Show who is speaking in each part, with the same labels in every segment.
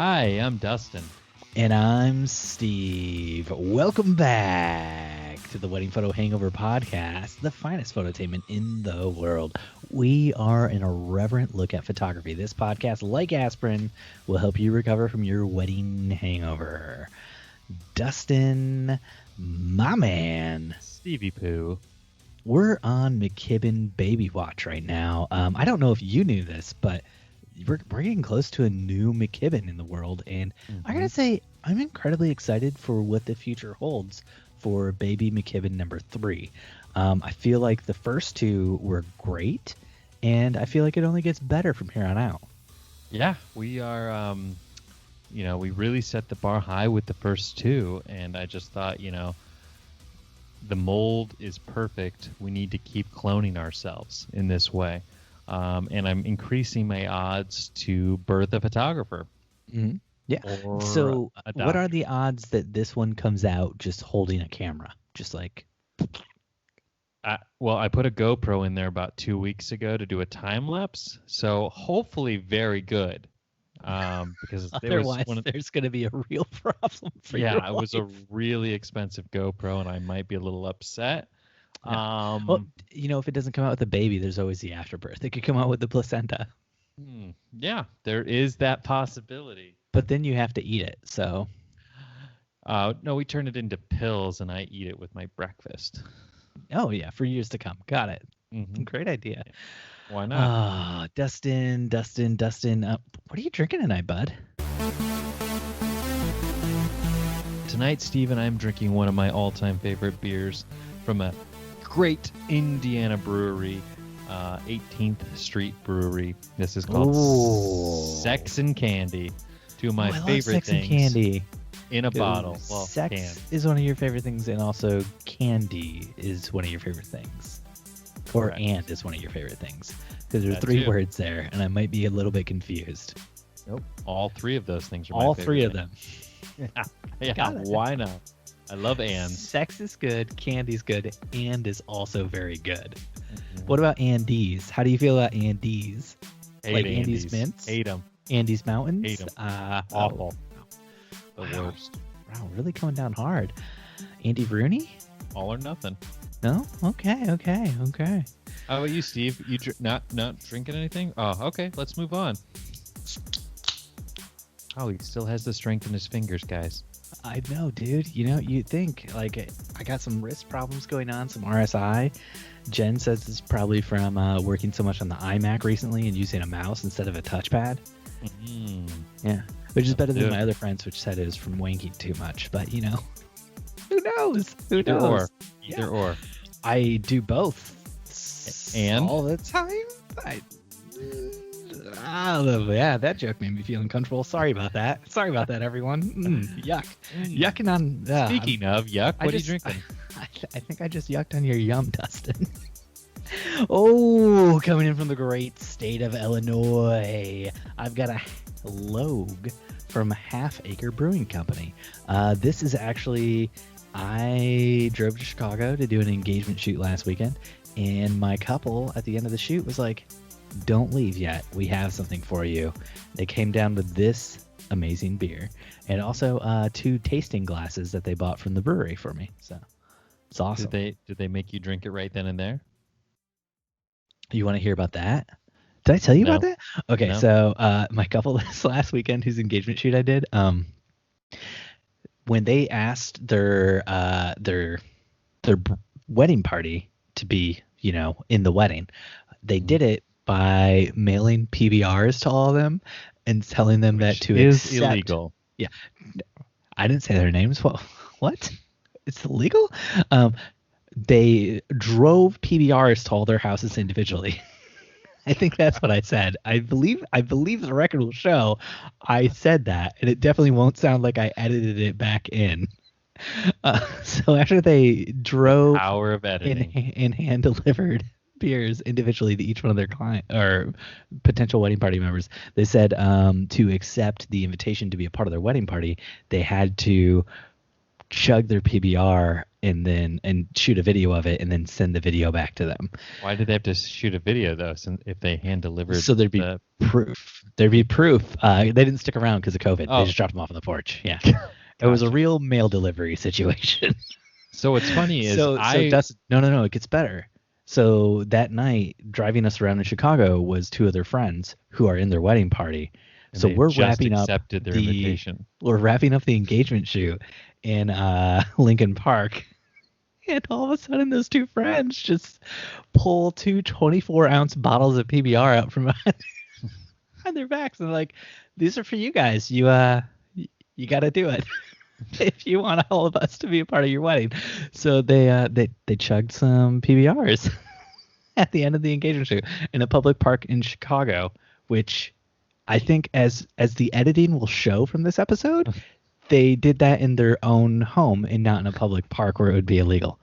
Speaker 1: Hi, I'm Dustin.
Speaker 2: And I'm Steve. Welcome back to the Wedding Photo Hangover podcast, the finest phototainment in the world. We are an irreverent look at photography. This podcast, like aspirin, will help you recover from your wedding hangover. Dustin, my man.
Speaker 1: Stevie Pooh.
Speaker 2: We're on McKibben Baby Watch right now. I don't know if you knew this, but we're getting close to a new McKibben in the world, and I gotta say I'm incredibly excited for what the future holds for baby McKibben number 3. I feel like the first two were great, and I feel like it only gets better from here on out.
Speaker 1: Yeah, we are, we really set the bar high with the first two, and I just thought, the mold is perfect. We need to keep cloning ourselves in this way. And I'm increasing my odds to birth a photographer.
Speaker 2: Mm-hmm. Yeah. So what are the odds that this one comes out just holding a camera? Just like...
Speaker 1: I put a GoPro in there about 2 weeks ago to do a time lapse. So hopefully very good. Because
Speaker 2: otherwise there's going to be a real problem for you.
Speaker 1: Yeah, it was a really expensive GoPro, and I might be a little upset.
Speaker 2: Yeah. Well, if it doesn't come out with a baby, there's always the afterbirth. It could come out with the placenta.
Speaker 1: Yeah, there is that possibility.
Speaker 2: But then you have to eat it, so...
Speaker 1: No, we turn it into pills, and I eat it with my breakfast.
Speaker 2: Oh, yeah, for years to come. Got it.
Speaker 1: Mm-hmm.
Speaker 2: Great idea.
Speaker 1: Yeah. Why not?
Speaker 2: Dustin. What are you drinking tonight, bud?
Speaker 1: Tonight, Steve and I am drinking one of my all-time favorite beers from a great Indiana brewery, 18th Street Brewery. This is called Sex and Candy. Two of my favorite
Speaker 2: Sex
Speaker 1: things.
Speaker 2: And candy
Speaker 1: in a bottle.
Speaker 2: Well, sex is one of your favorite things, and also candy is one of your favorite things. Correct. Or and is one of your favorite things. Because there's three words there, and I might be a little bit confused.
Speaker 1: Nope. All three of those things are
Speaker 2: all three of them.
Speaker 1: Yeah, why not? I love ands.
Speaker 2: Sex is good, candy's good, and is also very good. Mm-hmm. What about Andes? How do you feel about Andes?
Speaker 1: Hate
Speaker 2: Andes mints?
Speaker 1: Hate them.
Speaker 2: Andes mountains?
Speaker 1: Hate them. Awful. The worst.
Speaker 2: Wow, really coming down hard. Andy Rooney?
Speaker 1: All or nothing.
Speaker 2: No? Okay.
Speaker 1: How about you, Steve? You not drinking anything? Oh, okay. Let's move on. Oh, he still has the strength in his fingers, guys.
Speaker 2: I know, dude. You'd think, like, I got some wrist problems going on, some RSI. Jen says it's probably from working so much on the iMac recently and using a mouse instead of a touchpad.
Speaker 1: Mm-hmm.
Speaker 2: Yeah, which is better than my other friends, which said it was from wanking too much. But, who knows?
Speaker 1: Either or.
Speaker 2: I do both.
Speaker 1: And?
Speaker 2: All the time. Yeah, that joke made me feel uncomfortable. Sorry about that, everyone. Yuck. Yucking on...
Speaker 1: Speaking of yuck, what are you drinking?
Speaker 2: I think I just yucked on your yum, Dustin. Oh, coming in from the great state of Illinois, I've got a Logue from Half Acre Brewing Company. This is actually... I drove to Chicago to do an engagement shoot last weekend, and my couple at the end of the shoot was like, don't leave yet. We have something for you. They came down with this amazing beer and also 2 tasting glasses that they bought from the brewery for me. So it's awesome.
Speaker 1: Did they make you drink it right then and there?
Speaker 2: You want to hear about that? Did I tell you about that? Okay,
Speaker 1: no.
Speaker 2: So my couple this last weekend, whose engagement shoot I did, when they asked their wedding party to be, in the wedding, they did it by mailing PBRs to all of them and telling them that to
Speaker 1: is
Speaker 2: accept,
Speaker 1: illegal.
Speaker 2: Yeah, I didn't say their names. What? It's illegal? They drove PBRs to all their houses individually. I think that's what I said. I believe the record will show I said that, and it definitely won't sound like I edited it back in. So after they drove
Speaker 1: Hour of editing
Speaker 2: and hand delivered beers individually to each one of their client or potential wedding party members, they said to accept the invitation to be a part of their wedding party, they had to chug their PBR and shoot a video of it and then send the video back to them.
Speaker 1: Why did they have to shoot a video though? Since if they hand delivered,
Speaker 2: so there'd be proof. There'd be proof. They didn't stick around because of COVID.
Speaker 1: Oh.
Speaker 2: They just dropped them off on the porch. Yeah, it was a real mail delivery situation.
Speaker 1: So what's funny is
Speaker 2: no, it gets better. So that night, driving us around in Chicago was two of their friends who are in their wedding party. So we're wrapping up
Speaker 1: their invitation.
Speaker 2: We're wrapping up the engagement shoot in Lincoln Park. And all of a sudden, those two friends just pull two 24-ounce bottles of PBR out from behind their backs. And they're like, these are for you guys. You got to do it if you want all of us to be a part of your wedding. So they chugged some PBRs at the end of the engagement shoot in a public park in Chicago, which I think as the editing will show from this episode, they did that in their own home and not in a public park where it would be illegal.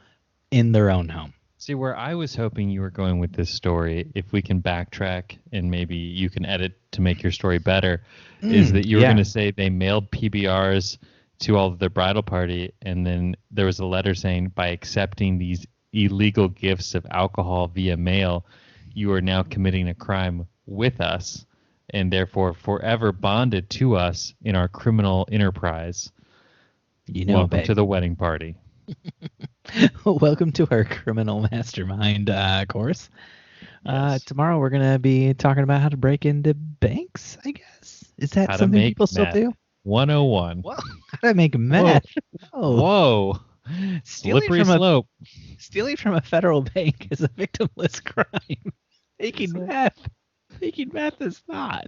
Speaker 2: In their own home.
Speaker 1: See, where I was hoping you were going with this story, if we can backtrack and maybe you can edit to make your story better, is that you were going to say they mailed PBRs to all of their bridal party, and then there was a letter saying, by accepting these illegal gifts of alcohol via mail, you are now committing a crime with us, and therefore forever bonded to us in our criminal enterprise. Welcome to the wedding party.
Speaker 2: Welcome to our criminal mastermind course. Yes. Tomorrow we're going to be talking about how to break into banks, I guess. Is that something people still do?
Speaker 1: 101.
Speaker 2: Well, how to make meth.
Speaker 1: Whoa. Slippery slope.
Speaker 2: Stealing from a federal bank is a victimless crime. Making meth is not.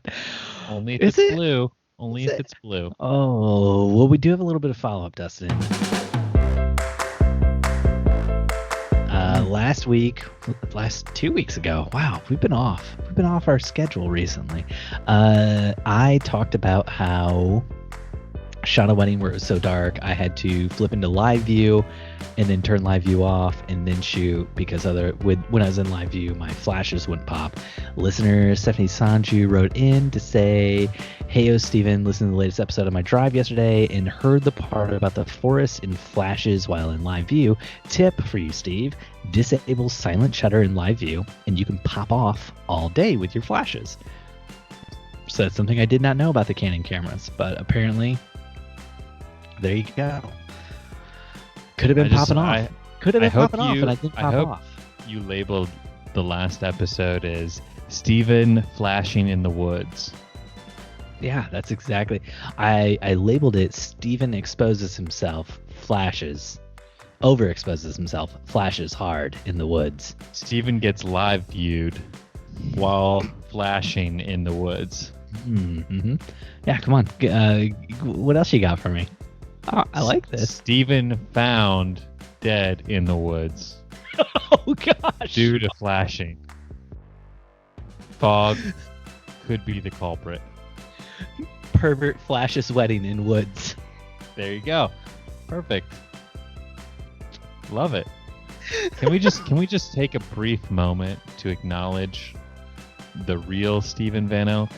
Speaker 1: Only if it's blue. Only if it's blue.
Speaker 2: Oh, well, we do have a little bit of follow-up, Dustin. Last 2 weeks ago. Wow, we've been off our schedule recently. I talked about how shot a wedding where it was so dark I had to flip into live view and then turn live view off and then shoot because when I was in live view my flashes wouldn't pop. Listener Stephanie Sanju wrote in to say, "Hey, Steven, listened to the latest episode of my drive yesterday and heard the part about the forest and flashes while in live view. Tip for you, Steve, disable silent shutter in live view and you can pop off all day with your flashes." So that's something I did not know about the Canon cameras, but apparently there you go. Could have been popping off. Could have been popping off, and I didn't pop off.
Speaker 1: You labeled the last episode as Steven flashing in the woods.
Speaker 2: Yeah, that's exactly. I labeled it Steven exposes himself, flashes, overexposes himself, flashes hard in the woods.
Speaker 1: Steven gets live viewed while flashing in the woods.
Speaker 2: Mm-hmm. Yeah, come on. What else you got for me? Oh, I like this.
Speaker 1: Steven found dead in the woods.
Speaker 2: Oh, gosh.
Speaker 1: Due to flashing. Fog could be the culprit.
Speaker 2: Pervert flashes wedding in woods.
Speaker 1: There you go. Perfect. Love it. Can we just take a brief moment to acknowledge the real Steven Van Elk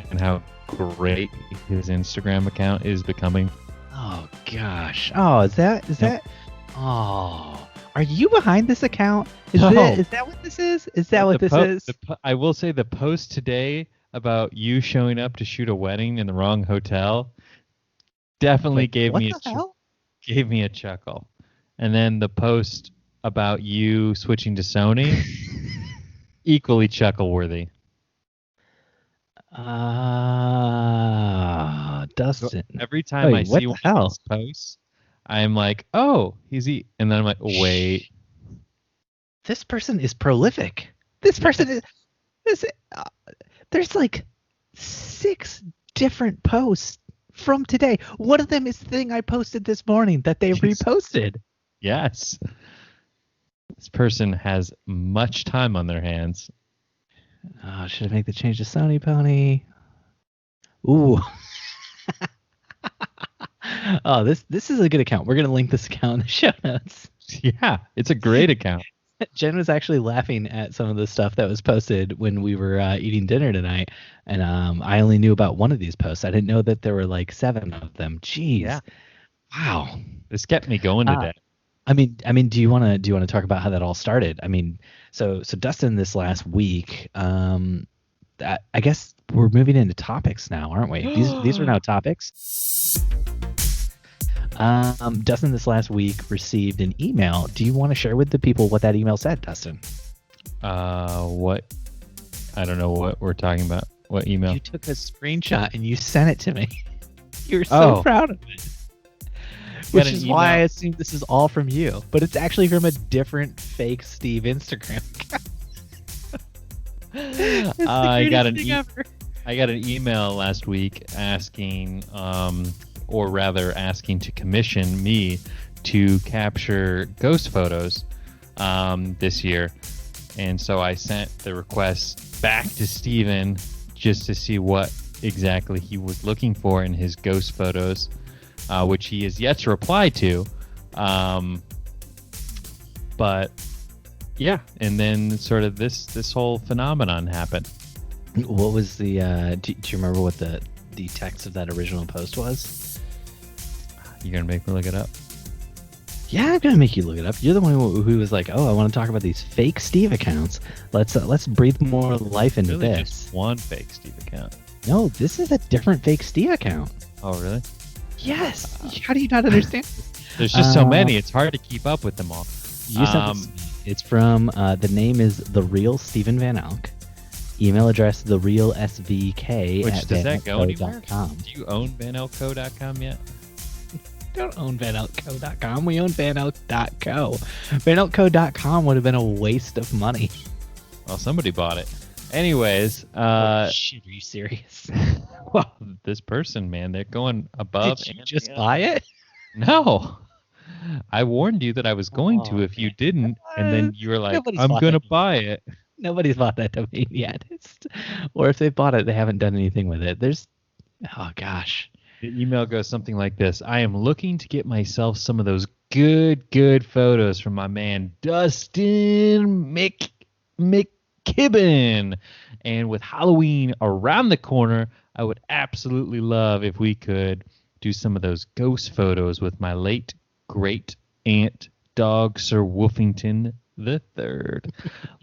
Speaker 1: and how great his Instagram account is becoming?
Speaker 2: Oh gosh. Oh, is that? Oh, are you behind this account? Is that what this is? Is that what this is?
Speaker 1: I will say the post today about you showing up to shoot a wedding in the wrong hotel definitely gave me a chuckle. And then the post about you switching to Sony, equally chuckle worthy.
Speaker 2: Dustin.
Speaker 1: Every time I see one of these posts, I'm like, oh, and then I'm like, wait.
Speaker 2: This person is prolific. This person is. There's like 6 different posts from today. One of them is the thing I posted this morning that they reposted.
Speaker 1: Yes. This person has much time on their hands.
Speaker 2: Oh, should I make the change to Sony Pony? Ooh. Oh, this is a good account. We're going to link this account in the show notes.
Speaker 1: Yeah, it's a great account.
Speaker 2: Jen was actually laughing at some of the stuff that was posted when we were eating dinner tonight, and I only knew about one of these posts. I didn't know that there were like 7 of them. Jeez.
Speaker 1: Yeah.
Speaker 2: Wow.
Speaker 1: This kept me going
Speaker 2: Uh,
Speaker 1: today.
Speaker 2: do you want to talk about how that all started? I mean, so Dustin, this last week, I guess we're moving into topics now, aren't we? These are now topics. Dustin, this last week received an email. Do you want to share with the people what that email said, Dustin?
Speaker 1: What? I don't know what we're talking about. What email?
Speaker 2: You took a screenshot and you sent it to me. You're so proud of it. Which is why I assume this is all from you, but it's actually from a different fake Steve Instagram account.
Speaker 1: I got an email last week asking, or rather asking to commission me to capture ghost photos this year. And so I sent the request back to Steven just to see what exactly he was looking for in his ghost photos, which he has yet to reply to. But yeah, and then sort of this whole phenomenon happened.
Speaker 2: What was the do you remember what the text of that original post was?
Speaker 1: You're gonna make me look it up?
Speaker 2: Yeah, I'm gonna make you look it up. You're the one who was like, "Oh, I want to talk about these fake Steve accounts. Let's breathe more life into
Speaker 1: really
Speaker 2: this."
Speaker 1: Just one fake Steve account.
Speaker 2: No, this is a different fake Steve account.
Speaker 1: Oh, really?
Speaker 2: Yes. How do you not understand?
Speaker 1: There's just so many. It's hard to keep up with them all.
Speaker 2: You sent this. It's from the name is The Real Stephen Van Elk. Email address therealsvk
Speaker 1: Which
Speaker 2: at
Speaker 1: does that go anywhere?
Speaker 2: vanelco.com.
Speaker 1: Do you own vanelco.com yet?
Speaker 2: Don't own vanelco.com. We own vanelco.co. Vanelco.com would have been a waste of money.
Speaker 1: Well, somebody bought it. Anyways,
Speaker 2: shit, are you serious?
Speaker 1: well, this person, man, they're going above.
Speaker 2: Did you just buy it?
Speaker 1: No. I warned you that I was going to if you didn't, and then you were like, I'm going to buy it.
Speaker 2: Nobody's bought that domain yet. Or if they bought it, they haven't done anything with it. Oh, gosh.
Speaker 1: The email goes something like this. I am looking to get myself some of those good photos from my man Dustin McKibben. And with Halloween around the corner, I would absolutely love if we could do some of those ghost photos with my late great aunt dog Sir Wolfington III.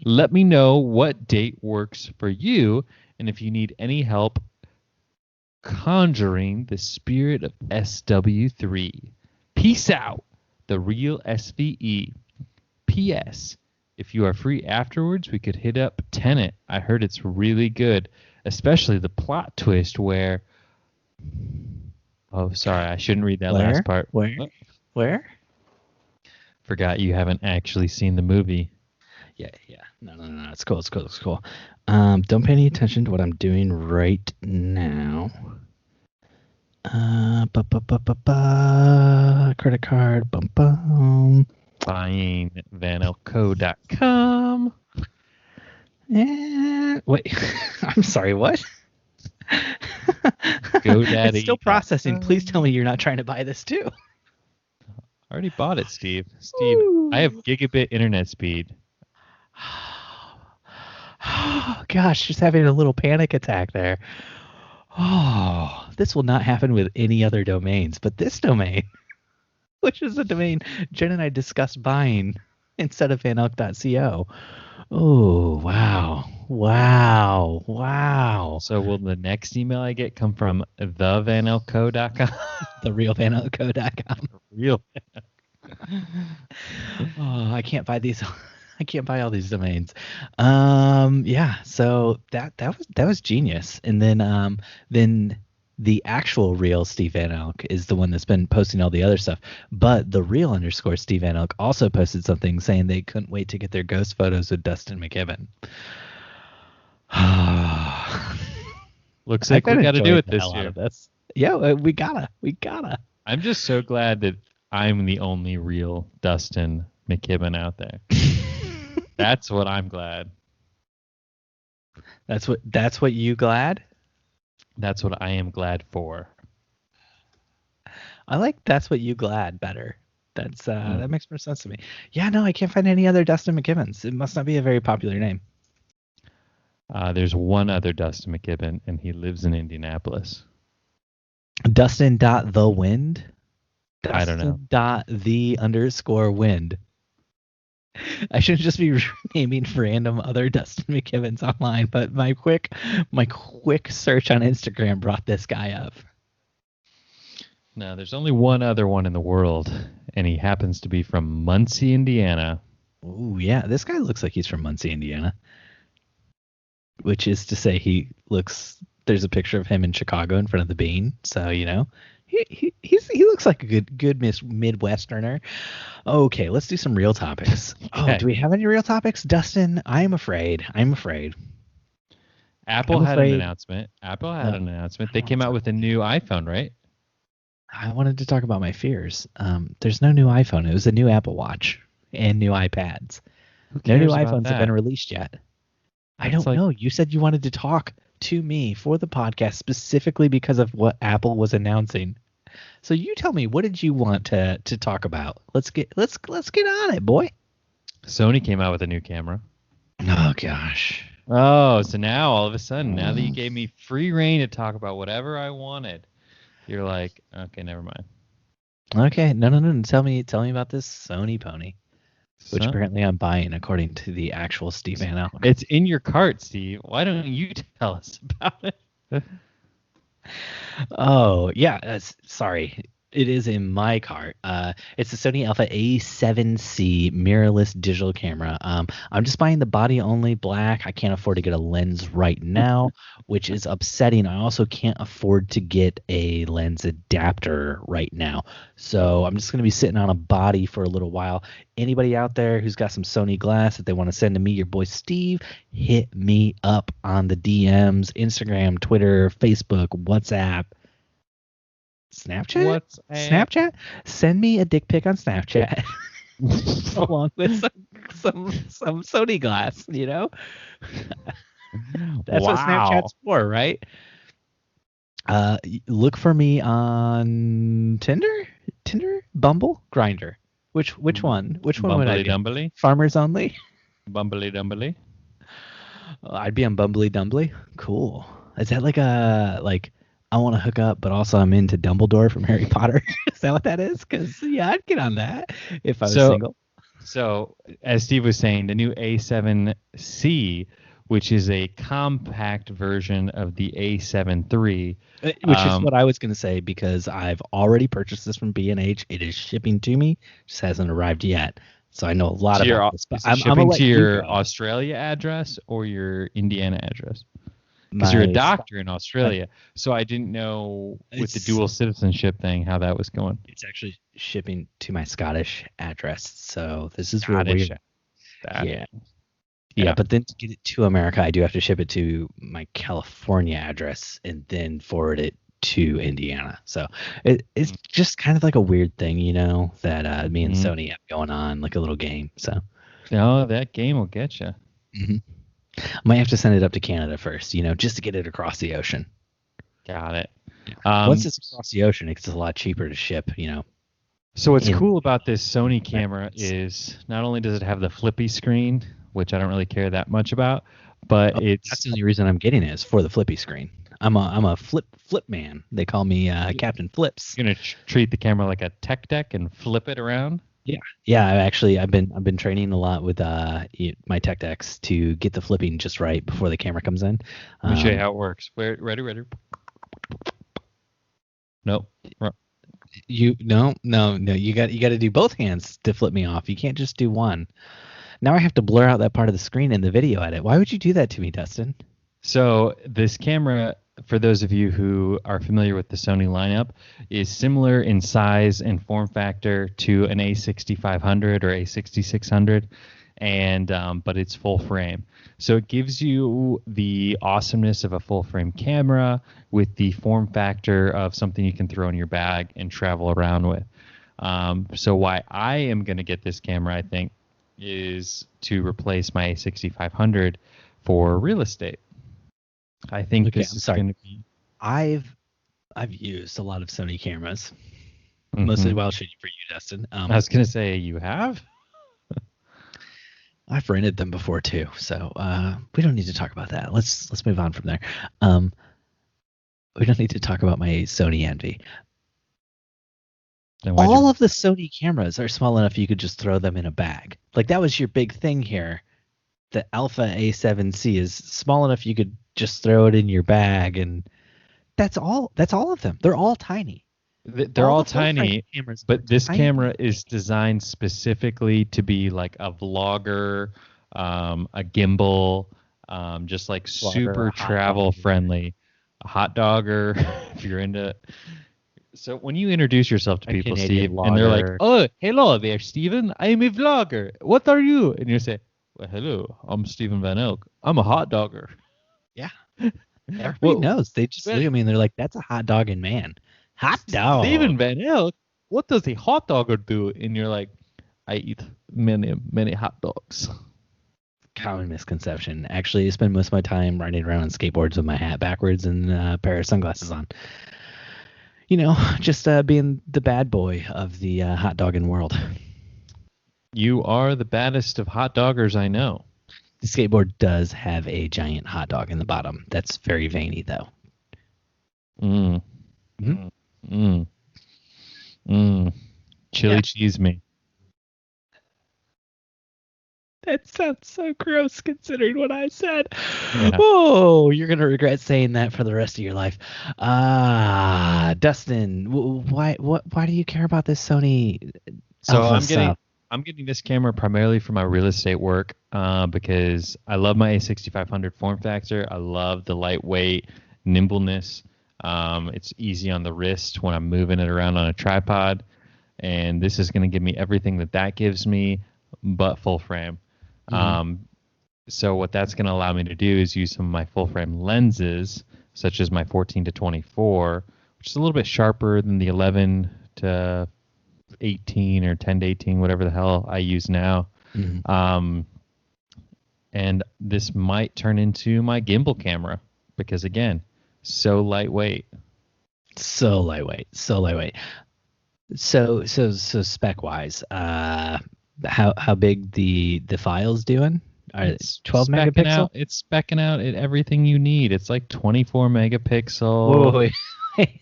Speaker 1: Let me know what date works for you, and if you need any help conjuring the spirit of SW3. Peace out, the real SVE. P.S. If you are free afterwards, we could hit up Tenet. I heard it's really good, especially the plot twist where... Oh, sorry, I shouldn't read that last part.
Speaker 2: Where?
Speaker 1: Forgot you haven't actually seen the movie.
Speaker 2: Yeah. No. It's cool. Don't pay any attention to what I'm doing right now. Credit card.
Speaker 1: Buying vanelco.com.
Speaker 2: Wait, I'm sorry, what?
Speaker 1: GoDaddy.
Speaker 2: It's still processing. Please tell me you're not trying to buy this too.
Speaker 1: I already bought it, Steve. Ooh. I have gigabit internet speed.
Speaker 2: Oh, gosh, just having a little panic attack there. Oh, this will not happen with any other domains, but this domain, which is a domain Jen and I discussed buying instead of vanelk.co. Oh, wow.
Speaker 1: So will the next email I get come from thevanelco.com?
Speaker 2: The real vanelco.com.
Speaker 1: Real.
Speaker 2: Oh, I can't buy these. I can't buy all these domains. Yeah, so that was genius. And then the actual real Steve Van Elk is the one that's been posting all the other stuff. But the real _ Steve Van Elk also posted something saying they couldn't wait to get their ghost photos with Dustin McKibben.
Speaker 1: Looks like we got to do it this year.
Speaker 2: Yeah, we gotta.
Speaker 1: I'm just so glad that I'm the only real Dustin McKibben out there. That's what I'm glad.
Speaker 2: That's what you glad?
Speaker 1: That's what I am glad for.
Speaker 2: I like that's what you glad better. That's that makes more sense to me. Yeah, no, I can't find any other Dustin McKibbens. It must not be a very popular name.
Speaker 1: There's one other Dustin McKibben, and he lives in Indianapolis.
Speaker 2: Dustin.thewind?
Speaker 1: I don't know.
Speaker 2: Dustin.the_wind. I shouldn't just be naming random other Dustin McKibbins online, but my quick search on Instagram brought this guy up.
Speaker 1: No, there's only one other one in the world, and he happens to be from Muncie, Indiana.
Speaker 2: Oh yeah, this guy looks like he's from Muncie, Indiana. Which is to say, he looks. There's a picture of him in Chicago in front of the Bean, so you know, he looks like a good Midwesterner. Okay, let's do some real topics.
Speaker 1: Okay.
Speaker 2: Oh, do we have any real topics, Dustin? I'm afraid.
Speaker 1: Apple had an announcement. They came out with a new iPhone, right?
Speaker 2: I wanted to talk about my fears. There's no new iPhone. It was a new Apple Watch and new iPads. No new iPhones have been released yet. I don't know. You said you wanted to talk to me for the podcast specifically because of what Apple was announcing. So you tell me, what did you want to talk about? Let's get on it, boy.
Speaker 1: Sony came out with a new camera.
Speaker 2: Oh gosh.
Speaker 1: Oh, so now all of a sudden, now that you gave me free reign to talk about whatever I wanted, you're like, okay, never mind.
Speaker 2: Okay, no. Tell me about this Sony pony. Which apparently I'm buying, according to the actual Steve Van Allen.
Speaker 1: It's in your cart, Steve. Why don't you tell us about it?
Speaker 2: Oh, yeah. Sorry. It is in my cart. It's the Sony Alpha A7C mirrorless digital camera. I'm just buying the body only black. I can't afford to get a lens right now, which is upsetting. I also can't afford to get a lens adapter right now. So I'm just going to be sitting on a body for a little while. Anybody out there who's got some Sony glass that they want to send to me, your boy Steve, hit me up on the DMs, Instagram, Twitter, Facebook, WhatsApp. Snapchat? Send me a dick pic on Snapchat along with some Sony glass, you know? That's what Snapchat's for, right? Look for me on Tinder, Bumble, Grindr. Which one? Which one would I do?
Speaker 1: Dumbly?
Speaker 2: Farmers only?
Speaker 1: Bumbly Dumbly?
Speaker 2: I'd be on Bumbly Dumbly. Cool. Is that like I want to hook up, but also I'm into Dumbledore from Harry Potter? Is that what that is? Because, yeah, I'd get on that if I was single.
Speaker 1: So, as Steve was saying, the new A7C, which is a compact version of the A7 III.
Speaker 2: Which is what I was going to say, because I've already purchased this from B&H. It is shipping to me. Just hasn't arrived yet. So I know a lot about this. But
Speaker 1: I'm shipping to your Australia address or your Indiana address? Because you're a doctor in Australia, so I didn't know with the dual citizenship thing how that was going.
Speaker 2: It's actually shipping to my Scottish address, so this is real weird. Yeah, but then to get it to America, I do have to ship it to my California address and then forward it to Indiana. So it's just kind of like a weird thing, you know, that me and Sony have going on, like a little game. So
Speaker 1: that game will get you.
Speaker 2: Mm-hmm. I might have to send it up to Canada first, you know, just to get it across the ocean.
Speaker 1: Got it.
Speaker 2: Once it's across the ocean, it's a lot cheaper to ship, you know.
Speaker 1: So what's cool about this Sony camera is not only does it have the flippy screen, which I don't really care that much about, but
Speaker 2: that's the only reason I'm getting it is for the flippy screen. I'm a flip man. They call me Captain Flips.
Speaker 1: You're gonna treat the camera like a tech deck and flip it around.
Speaker 2: Yeah. I've been training a lot with my tech decks to get the flipping just right before the camera comes in.
Speaker 1: Let me show you how it works. Ready. Nope.
Speaker 2: You no. You got to do both hands to flip me off. You can't just do one. Now I have to blur out that part of the screen in the video edit. Why would you do that to me, Dustin?
Speaker 1: So this camera, for those of you who are familiar with the Sony lineup, is similar in size and form factor to an A6500 or A6600, and but it's full frame. So it gives you the awesomeness of a full frame camera with the form factor of something you can throw in your bag and travel around with. So why I am going to get this camera, I think, is to replace my A6500 for real estate. I think this is going to be.
Speaker 2: I've used a lot of Sony cameras, mostly while shooting for you, Dustin.
Speaker 1: I was going to say, you have?
Speaker 2: I've rented them before too, so we don't need to talk about that. Let's move on from there. We don't need to talk about my Sony envy.
Speaker 1: Then
Speaker 2: all of the Sony cameras are small enough you could just throw them in a bag. Like that was your big thing here. The Alpha A7C is small enough you could just throw it in your bag, and that's all. That's all of them. They're all tiny.
Speaker 1: They're all tiny,
Speaker 2: cameras,
Speaker 1: but this
Speaker 2: tiny.
Speaker 1: camera is designed specifically to be like a vlogger, a gimbal, just like
Speaker 2: Vlogger,
Speaker 1: super travel friendly, a hot dogger if you're into. So when you introduce yourself to people, Steve, and they're like, "Oh, hello there, Steven. I'm a vlogger. What are you?" And you say, "Well, hello. I'm Steven Van Elk. I'm a hot dogger."
Speaker 2: Yeah. Everybody knows. They just look at me and they're like, "That's a hot dogging man." Hot dog.
Speaker 1: Steven Van Elk, what does a hot dogger do? And you're like, I eat many hot dogs.
Speaker 2: Common misconception. Actually, I spend most of my time riding around on skateboards with my hat backwards and a pair of sunglasses on. You know, just being the bad boy of the hot dogging world.
Speaker 1: You are the baddest of hot doggers I know.
Speaker 2: The skateboard does have a giant hot dog in the bottom. That's very veiny, though.
Speaker 1: Chili cheese me.
Speaker 2: That sounds so gross considering what I said. Yeah. Oh, you're going to regret saying that for the rest of your life. Dustin, why do you care about this Sony?
Speaker 1: So I'm getting this camera primarily for my real estate work because I love my A6500 form factor. I love the lightweight nimbleness. It's easy on the wrist when I'm moving it around on a tripod, and this is going to give me everything that gives me, but full frame. So what that's going to allow me to do is use some of my full frame lenses, such as my 14 to 24, which is a little bit sharper than the 11 to 18 or 10 to 18, whatever the hell I use now. And this might turn into my gimbal camera because, again, so lightweight.
Speaker 2: So spec wise, how big the file's doing? It's 12 megapixel.
Speaker 1: It's specking out at everything you need. It's like 24 megapixel.
Speaker 2: Whoa, wait.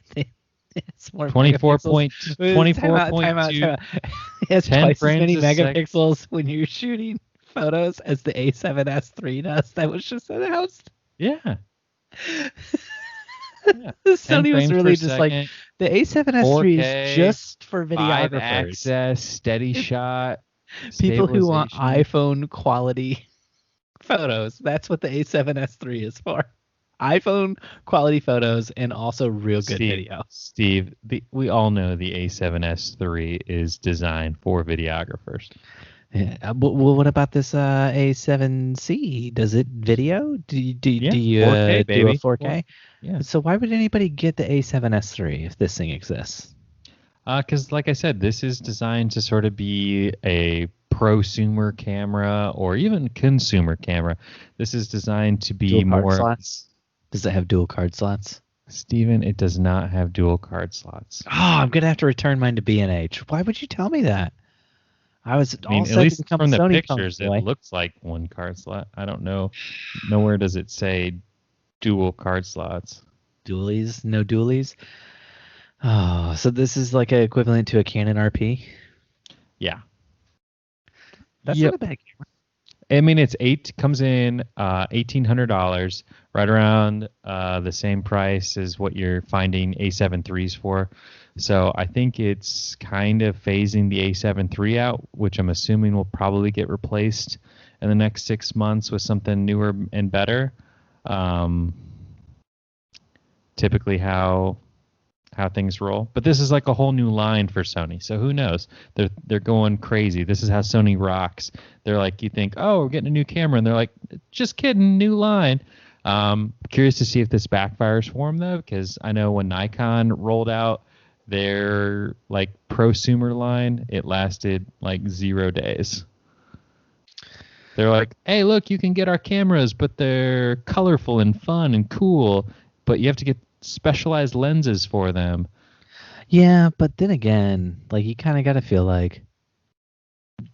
Speaker 2: It's more
Speaker 1: 24.2.
Speaker 2: It's twice as many megapixels when you're shooting photos as the A7S III does. That was just announced.
Speaker 1: Yeah.
Speaker 2: Sony was really just like, the A7S III is just for videographers.
Speaker 1: 5 access, steady shot.
Speaker 2: People who want iPhone quality photos. That's what the A7S III is for. iPhone quality photos and also real good video.
Speaker 1: Steve, we all know the A7S III is designed for videographers.
Speaker 2: Yeah. Well, what about this A7C? Does it video? Do you
Speaker 1: 4K,
Speaker 2: do a 4K?
Speaker 1: Yeah.
Speaker 2: So why would anybody get the A7S III if this thing exists?
Speaker 1: Because, like I said, this is designed to sort of be a prosumer camera or even consumer camera. This is designed to be
Speaker 2: dual
Speaker 1: more.
Speaker 2: Card slots? Does it have dual card slots?
Speaker 1: Steven, it does not have dual card slots.
Speaker 2: Oh, I'm gonna have to return mine to B&H. Why would you tell me that? I mean,
Speaker 1: at least from the
Speaker 2: Sony
Speaker 1: pictures, it looks like one card slot. I don't know. Nowhere does it say dual card slots.
Speaker 2: Dualies? No dualies? Oh, so this is like equivalent to a Canon RP?
Speaker 1: Yeah.
Speaker 2: That's not a bad camera.
Speaker 1: I mean, comes in $1,800, right around the same price as what you're finding A7 IIIs for. So I think it's kind of phasing the A7 III out, which I'm assuming will probably get replaced in the next 6 months with something newer and better. Typically how things roll. But this is like a whole new line for Sony. So who knows? They're going crazy. This is how Sony rocks. They're like, you think, oh, we're getting a new camera. And they're like, just kidding, new line. Curious to see if this backfires for them, though, because I know when Nikon rolled out their like prosumer line, it lasted like 0 days. They're like, hey, look, you can get our cameras, but they're colorful and fun and cool, but you have to get specialized lenses for them.
Speaker 2: Yeah, but then again, like you kind of got to feel like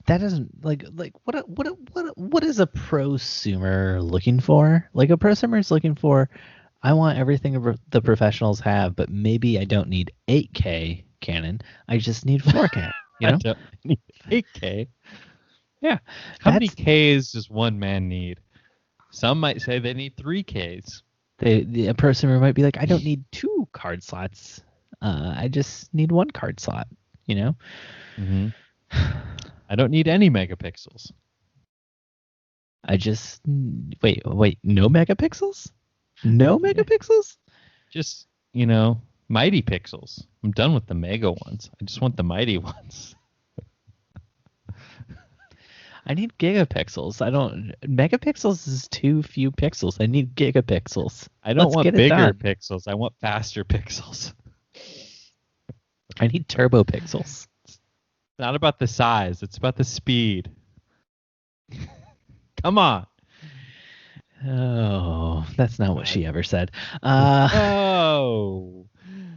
Speaker 2: that doesn't like what is a prosumer looking for? Like a prosumer is looking for, I want everything the professionals have, but maybe I don't need 8K Canon. I just need 4K. You know?
Speaker 1: I don't need 8K.
Speaker 2: Yeah.
Speaker 1: How many Ks does one man need? Some might say they need 3Ks.
Speaker 2: A person might be like, I don't need 2 card slots. I just need 1 card slot. You know?
Speaker 1: Mm-hmm. I don't need any megapixels.
Speaker 2: I just wait. No megapixels? No megapixels?
Speaker 1: Just mighty pixels. I'm done with the mega ones. I just want the mighty ones.
Speaker 2: I need gigapixels. Megapixels is too few pixels. I need gigapixels.
Speaker 1: I don't want bigger pixels. I want faster pixels.
Speaker 2: I need turbo pixels.
Speaker 1: It's not about the size. It's about the speed. Come on.
Speaker 2: Oh, that's not what she ever said.
Speaker 1: Oh.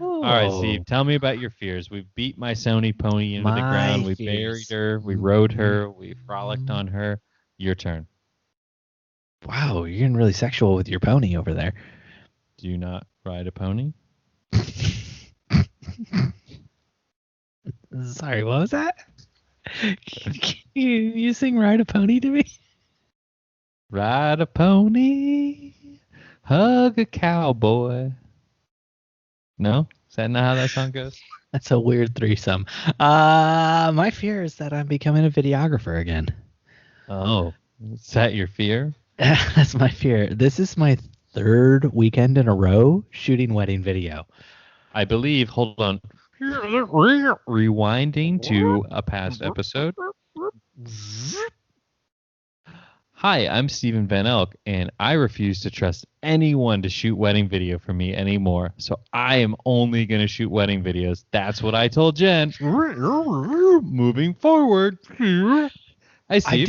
Speaker 1: All right, Steve, tell me about your fears. We beat my Sony pony into the ground. We buried her. We rode her. We frolicked on her. Your turn.
Speaker 2: Wow, you're getting really sexual with your pony over there.
Speaker 1: Do you not ride a pony?
Speaker 2: Sorry, what was that? Can you sing Ride a Pony to me?
Speaker 1: Ride a pony, hug a cowboy. No? Is that not how that song goes?
Speaker 2: That's a weird threesome. My fear is that I'm becoming a videographer again.
Speaker 1: Oh, is that your fear?
Speaker 2: That's my fear. This is my 3rd weekend in a row shooting wedding video.
Speaker 1: I believe, hold on, rewinding to a past episode. Hi, I'm Stephen Van Elk, and I refuse to trust anyone to shoot wedding video for me anymore. So I am only going to shoot wedding videos. That's what I told Jen. Moving forward. Hi, Steve.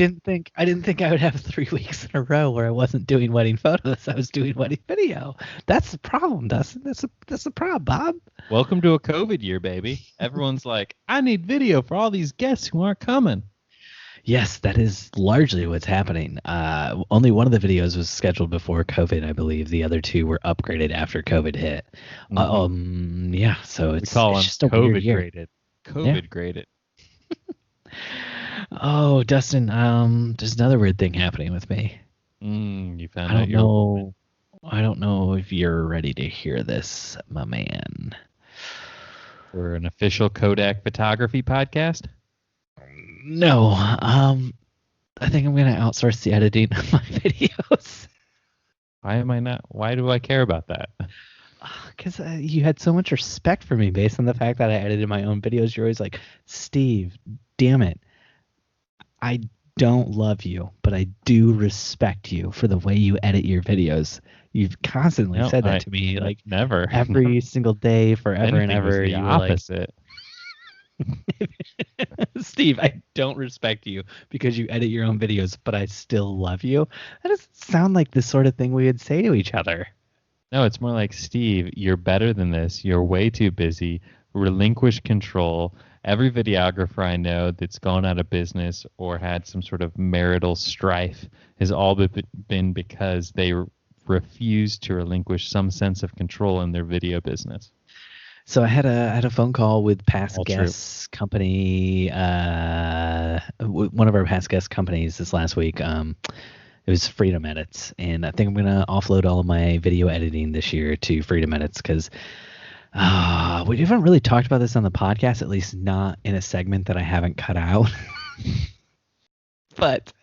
Speaker 2: I didn't think I would have 3 weeks in a row where I wasn't doing wedding photos. I was doing wedding video. That's the problem, Dustin. That's the problem, Bob.
Speaker 1: Welcome to a COVID year, baby. Everyone's like, I need video for all these guests who aren't coming.
Speaker 2: Yes, that is largely what's happening. Only one of the videos was scheduled before COVID, I believe. The other 2 were upgraded after COVID hit. Yeah, so it's just a weird year.
Speaker 1: Graded. COVID graded.
Speaker 2: Oh, Dustin, there's another weird thing happening with me.
Speaker 1: You found out
Speaker 2: I don't know if you're ready to hear this, my man.
Speaker 1: For an official Kodak photography podcast?
Speaker 2: No, I think I'm going to outsource the editing of my videos.
Speaker 1: Why am I not? Why do I care about that?
Speaker 2: Because you had so much respect for me based on the fact that I edited my own videos. You're always like, Steve, damn it. I don't love you, but I do respect you for the way you edit your videos. You've constantly said that to me, like
Speaker 1: never,
Speaker 2: every single day, forever and ever.
Speaker 1: The opposite.
Speaker 2: Steve, I don't respect you because you edit your own videos, but I still love you. That doesn't sound like the sort of thing we would say to each other.
Speaker 1: No, it's more like, Steve, you're better than this. You're way too busy. Relinquish control. Every videographer I know that's gone out of business or had some sort of marital strife has all been because they refused to relinquish some sense of control in their video business.
Speaker 2: So I had a phone call with past guests company, one of our past guest companies this last week. It was Freedom Edits, and I think I'm gonna offload all of my video editing this year to Freedom Edits because we haven't really talked about this on the podcast, at least not in a segment that I haven't cut out. but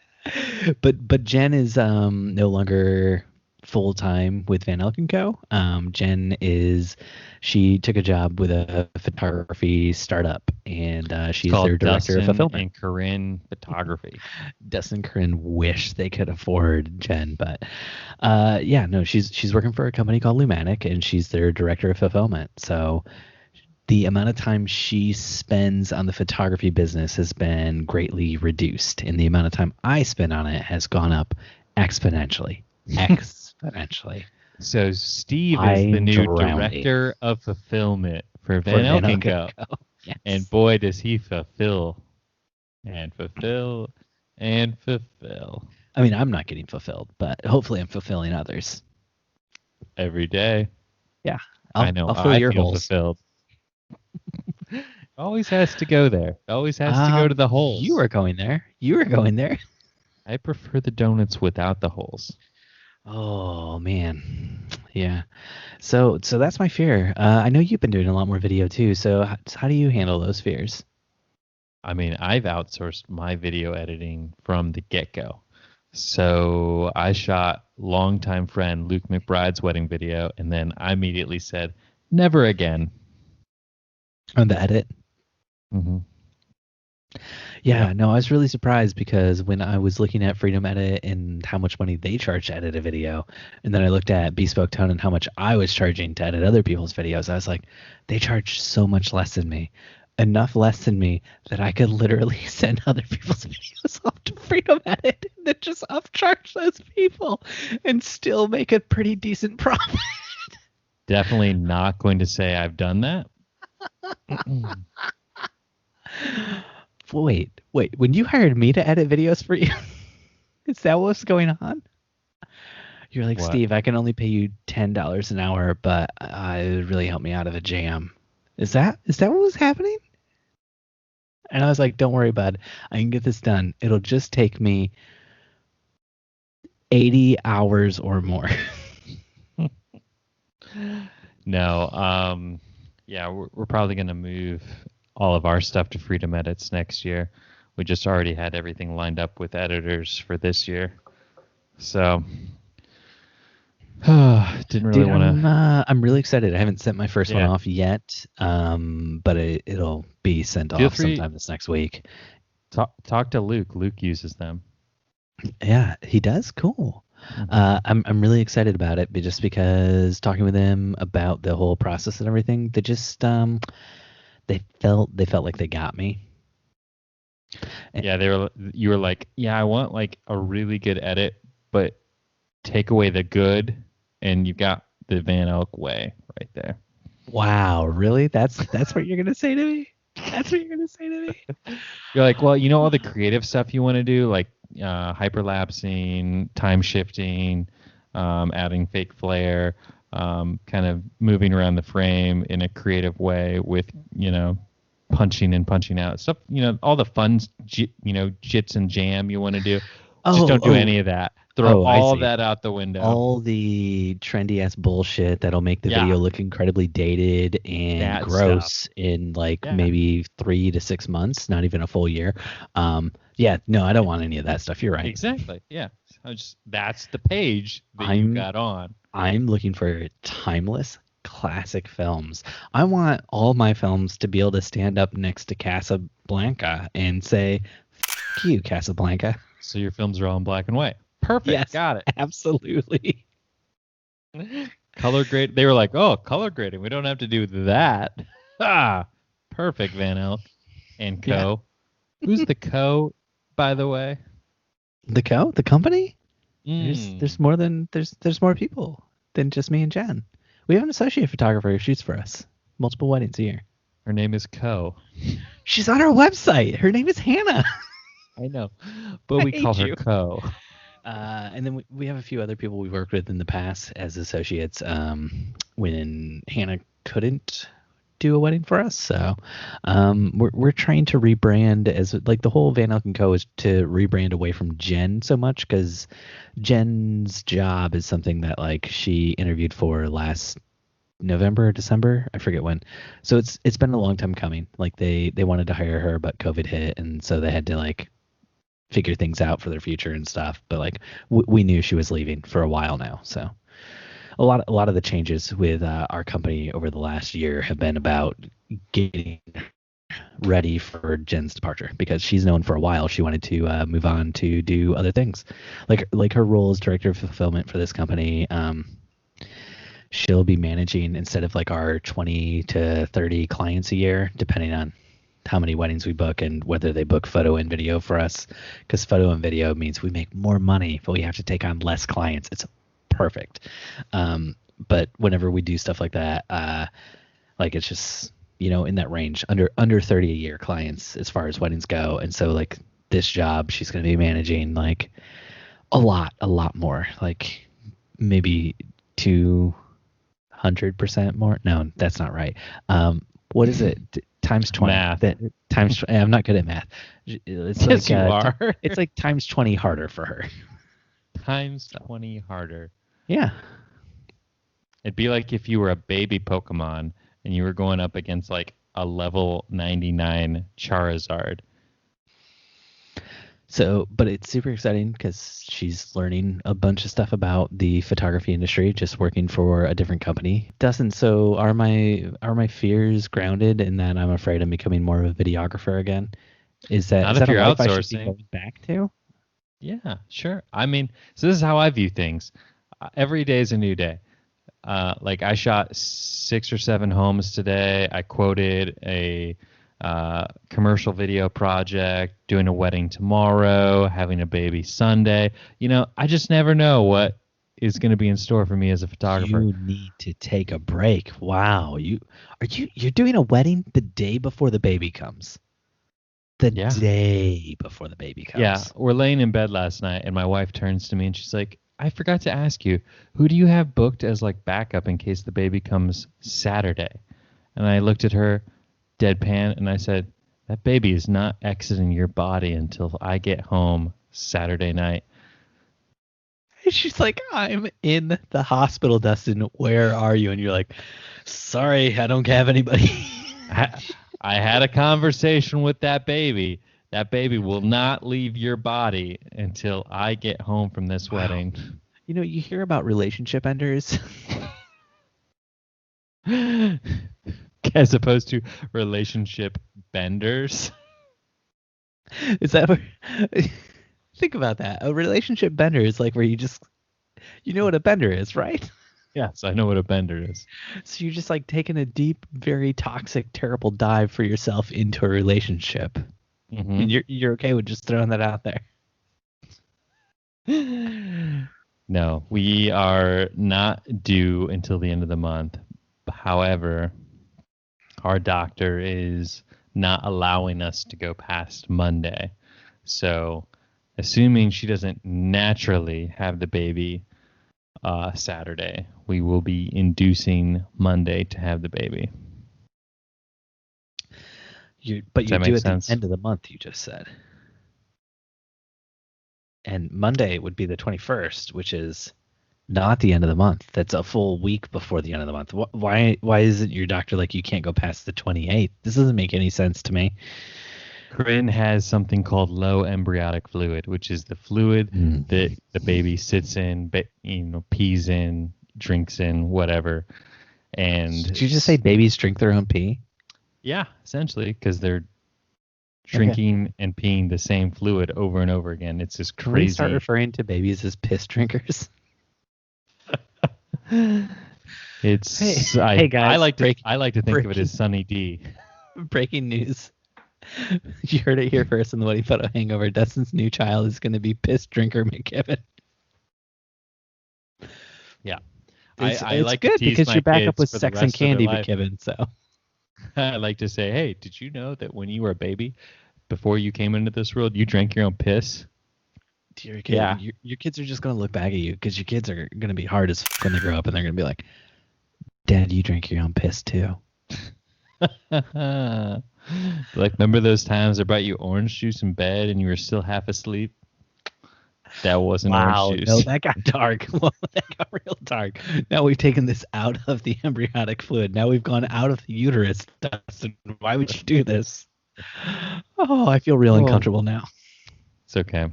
Speaker 2: Jen is no longer full time with Van Elk & Co. Jen she took a job with a photography startup, and she's their director of fulfillment.
Speaker 1: And Corinne Photography.
Speaker 2: Dustin and Corinne wish they could afford Jen, but she's working for a company called Lumanic, and she's their director of fulfillment. So the amount of time she spends on the photography business has been greatly reduced, and the amount of time I spend on it has gone up exponentially.
Speaker 1: So Steve is the new director of fulfillment for Van Elk & Co.
Speaker 2: Yes.
Speaker 1: And boy, does he fulfill and fulfill and fulfill.
Speaker 2: I mean, I'm not getting fulfilled, but hopefully I'm fulfilling others.
Speaker 1: Every day.
Speaker 2: Yeah.
Speaker 1: I know
Speaker 2: I'll fill
Speaker 1: I
Speaker 2: your
Speaker 1: feel
Speaker 2: holes.
Speaker 1: fulfilled. Always has to go there. Always has to go to the
Speaker 2: You
Speaker 1: holes.
Speaker 2: were going there. You were going there.
Speaker 1: I prefer the donuts without the holes.
Speaker 2: Oh man, yeah. So that's my fear. I know you've been doing a lot more video too. So how do you handle those fears?
Speaker 1: I mean, I've outsourced my video editing from the get-go. So I shot longtime friend Luke McBride's wedding video, and then I immediately said, never again.
Speaker 2: On the edit?
Speaker 1: Hmm.
Speaker 2: Yeah,
Speaker 1: Yep.
Speaker 2: no, I was really surprised because when I was looking at Freedom Edit and how much money they charge to edit a video, and then I looked at Bespoke Tone and how much I was charging to edit other people's videos, I was like, they charge so much less than me. Enough less than me that I could literally send other people's videos off to Freedom Edit and then just upcharge those people and still make a pretty decent profit.
Speaker 1: Definitely not going to say I've done that.
Speaker 2: Wait. When you hired me to edit videos for you, is that what's going on? You're like,
Speaker 1: What?
Speaker 2: Steve, I can only pay you $10 an hour, but it would really help me out of a jam. Is that what was happening? And I was like, don't worry, bud. I can get this done. It'll just take me 80 hours or more.
Speaker 1: No. Yeah, we're probably going to move all of our stuff to Freedom Edits next year. We just already had everything lined up with editors for this year. So didn't really
Speaker 2: Dude,
Speaker 1: want to.
Speaker 2: I'm really excited. I haven't sent my first one
Speaker 1: Yeah.
Speaker 2: off yet, but it'll be sent
Speaker 1: Feel
Speaker 2: off
Speaker 1: free.
Speaker 2: sometime this next week.
Speaker 1: Talk to Luke. Luke uses them.
Speaker 2: Yeah, he does. Cool.
Speaker 1: Mhm.
Speaker 2: I'm really excited about it, but just because talking with him about the whole process and everything, they felt like they got me.
Speaker 1: Yeah, you were like, yeah, I want like a really good edit, but take away the good, and you've got the Van Elk way right there.
Speaker 2: Wow, really? That's what you're gonna say to me? That's what you're gonna say to me?
Speaker 1: You're like, well, you know all the creative stuff you want to do, like hyperlapsing, time shifting, adding fake flare, kind of moving around the frame in a creative way with, punching and punching out stuff. All the fun, jits and jam you want to do. Just
Speaker 2: Oh,
Speaker 1: don't do any of that. Throw
Speaker 2: I
Speaker 1: all
Speaker 2: see.
Speaker 1: that out the window.
Speaker 2: All the trendy ass bullshit that'll make the
Speaker 1: Yeah,
Speaker 2: video look incredibly dated and
Speaker 1: that stuff.
Speaker 2: gross in like
Speaker 1: Yeah,
Speaker 2: maybe 3 to 6 months, not even a full year. Yeah, no, I don't want any of that stuff. You're right.
Speaker 1: exactly. Yeah. That's the page that you
Speaker 2: I'm
Speaker 1: got on.
Speaker 2: I'm looking for timeless classic films. I want all my films to be able to stand up next to Casablanca and say, "Fuck you, Casablanca."
Speaker 1: So your films are all in black and white. Perfect.
Speaker 2: Yes,
Speaker 1: Got
Speaker 2: absolutely.
Speaker 1: it. Color grade. They were like, oh, color grading. We don't have to do that. Ah, perfect, Van Elk and
Speaker 2: Yeah.
Speaker 1: Co. Who's the Co, by the way?
Speaker 2: The company?
Speaker 1: Mm,
Speaker 2: There's more people than just me and Jen. We have an associate photographer who shoots for us multiple weddings a year.
Speaker 1: her name is Co.
Speaker 2: She's on our website. Her name is Hannah.
Speaker 1: I know, but
Speaker 2: I
Speaker 1: we call
Speaker 2: hate
Speaker 1: her
Speaker 2: you.
Speaker 1: Co.
Speaker 2: And then we have a few other people we've worked with in the past as associates when Hannah couldn't do a wedding for us. So we're trying to rebrand as like the whole Van Elk & Co. is to rebrand away from Jen so much because Jen's job is something that like she interviewed for last November or December, I forget when. So it's been a long time coming. Like they wanted to hire her, but COVID hit, and so they had to like figure things out for their future and stuff. But like we knew she was leaving for a while now, so a lot of the changes with our company over the last year have been about getting ready for Jen's departure because she's known for a while she wanted to move on to do other things, like her role as director of fulfillment for this company. She'll be managing instead of like our 20 to 30 clients a year, depending on how many weddings we book and whether they book photo and video for us, because photo and video means we make more money, but we have to take on less clients. It's perfect. But whenever we do stuff like that, like it's just, in that range under 30 a year clients as far as weddings go. And so like this job, she's going to be managing like a lot more, like maybe 200% more. No, that's not right. What is it? times 20.
Speaker 1: Math.
Speaker 2: I'm not good at math. It's
Speaker 1: Yes,
Speaker 2: like
Speaker 1: you are.
Speaker 2: it's like times 20 harder for her.
Speaker 1: Times 20 harder.
Speaker 2: Yeah.
Speaker 1: It'd be like if you were a baby Pokemon and you were going up against like a level 99 Charizard.
Speaker 2: So, but it's super exciting because she's learning a bunch of stuff about the photography industry, just working for a different company. Dustin, so are my fears grounded in that I'm afraid I'm becoming more of a videographer again? Is that
Speaker 1: Not
Speaker 2: is
Speaker 1: if
Speaker 2: that a
Speaker 1: you're
Speaker 2: life I should be
Speaker 1: outsourcing.
Speaker 2: going back to?
Speaker 1: Yeah, sure. I mean, so this is how I view things. Every day is a new day. Like I shot 6 or 7 homes today. I quoted a commercial video project, doing a wedding tomorrow, having a baby Sunday. You know, I just never know what is going to be in store for me as a photographer.
Speaker 2: You need to take a break. Wow, you're doing a wedding the day before the baby comes. The
Speaker 1: Yeah.
Speaker 2: day before the baby comes.
Speaker 1: Yeah, we're laying in bed last night, and my wife turns to me and she's like, I forgot to ask you, who do you have booked as like backup in case the baby comes Saturday? And I looked at her deadpan and I said, that baby is not exiting your body until I get home Saturday night.
Speaker 2: And she's like, I'm in the hospital, Dustin. Where are you? And you're like, sorry, I don't have anybody.
Speaker 1: I had a conversation with that baby. That baby will not leave your body until I get home from this wedding.
Speaker 2: You know, you hear about relationship enders.
Speaker 1: As opposed to relationship benders.
Speaker 2: Is that where... Think about that. A relationship bender is like where you know what a bender is, right?
Speaker 1: Yes, I know what a bender is.
Speaker 2: So you're just like taking a deep, very toxic, terrible dive for yourself into a relationship.
Speaker 1: Mm-hmm.
Speaker 2: And you're okay with just throwing that out there.
Speaker 1: No, we are not due until the end of the month. However, our doctor is not allowing us to go past Monday. So, assuming she doesn't naturally have the baby Saturday, we will be inducing Monday to have the baby.
Speaker 2: But you do at
Speaker 1: sense?
Speaker 2: the end of the month, you just said. And Monday would be the 21st, which is not the end of the month. That's a full week before the end of the month. Why isn't your doctor like, you can't go past the 28th? This doesn't make any sense to me.
Speaker 1: Corinne has something called low embryonic fluid, which is the fluid that the baby sits in, pees in, drinks in, whatever. And
Speaker 2: did you just say babies drink their own pee?
Speaker 1: Yeah, essentially, because they're drinking and peeing the same fluid over and over again. It's just crazy.
Speaker 2: Can we start referring to babies as piss drinkers?
Speaker 1: It's
Speaker 2: hey guys,
Speaker 1: I like to think of it as Sunny D.
Speaker 2: Breaking news. You heard it here first in the Wedding Photo Hangover. Dustin's new child is going to be piss drinker McKibben.
Speaker 1: Yeah.
Speaker 2: It's
Speaker 1: like
Speaker 2: good
Speaker 1: to tease
Speaker 2: because
Speaker 1: my
Speaker 2: you're back up
Speaker 1: kids
Speaker 2: with
Speaker 1: for the
Speaker 2: sex
Speaker 1: rest
Speaker 2: and
Speaker 1: of their
Speaker 2: candy
Speaker 1: life.
Speaker 2: McKibben. So
Speaker 1: I like to say, hey, did you know that when you were a baby, before you came into this world, you drank your own piss?
Speaker 2: Dear kid, yeah. Your kids are just going to look back at you because your kids are going to be hard as fuck when they grow up, and they're going to be like, Dad, you drink your own piss too.
Speaker 1: Like, remember those times I brought you orange juice in bed and you were still half asleep? That wasn't orange juice.
Speaker 2: No, that got dark. That got real dark. Now we've taken this out of the embryonic fluid. Now we've gone out of the uterus, Dustin. Why would you do this? Oh, I feel real uncomfortable now.
Speaker 1: It's okay.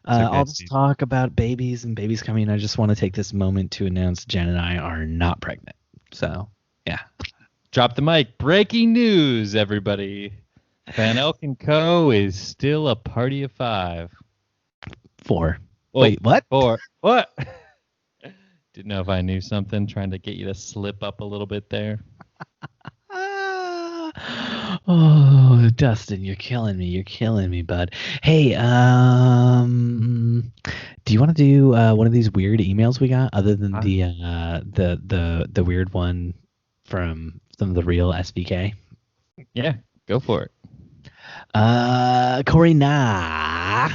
Speaker 2: I'll just talk about babies and babies coming. I just want to take this moment to announce Jen and I are not pregnant. So, yeah.
Speaker 1: Drop the mic. Breaking news, everybody. Van Elk & Co. is still a party of 5.
Speaker 2: 4.
Speaker 1: Oh,
Speaker 2: wait, what?
Speaker 1: 4. What? Didn't know if I knew something. Trying to get you to slip up a little bit there.
Speaker 2: Oh, Dustin, you're killing me. You're killing me, bud. Hey, do you want to do one of these weird emails we got, other than the weird one from some of the real SVK?
Speaker 1: Yeah, go for it.
Speaker 2: Corey Na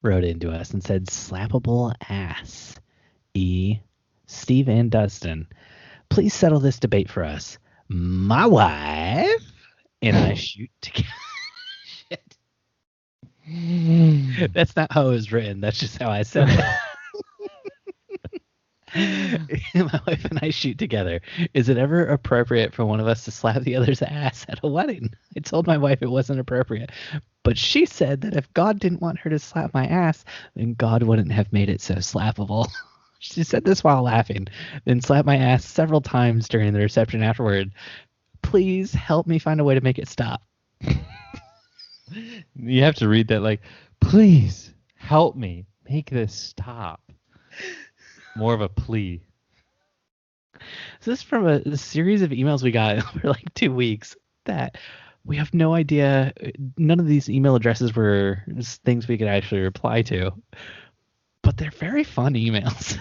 Speaker 2: wrote into us and said, "Slappable ass. Steve and Dustin, please settle this debate for us. My wife and I shoot together. Shit. That's not how it was written. That's just how I said it. My wife and I shoot together. Is it ever appropriate for one of us to slap the other's ass at a wedding? I told my wife it wasn't appropriate, but she said that if God didn't want her to slap my ass, then God wouldn't have made it so slappable. She said this while laughing, then slapped my ass several times during the reception afterward. Please help me find a way to make it stop.
Speaker 1: You have to read that like, please help me make this stop. More of a plea.
Speaker 2: So this is from a series of emails we got for like 2 weeks that we have no idea. None of these email addresses were things we could actually reply to, but they're very fun emails.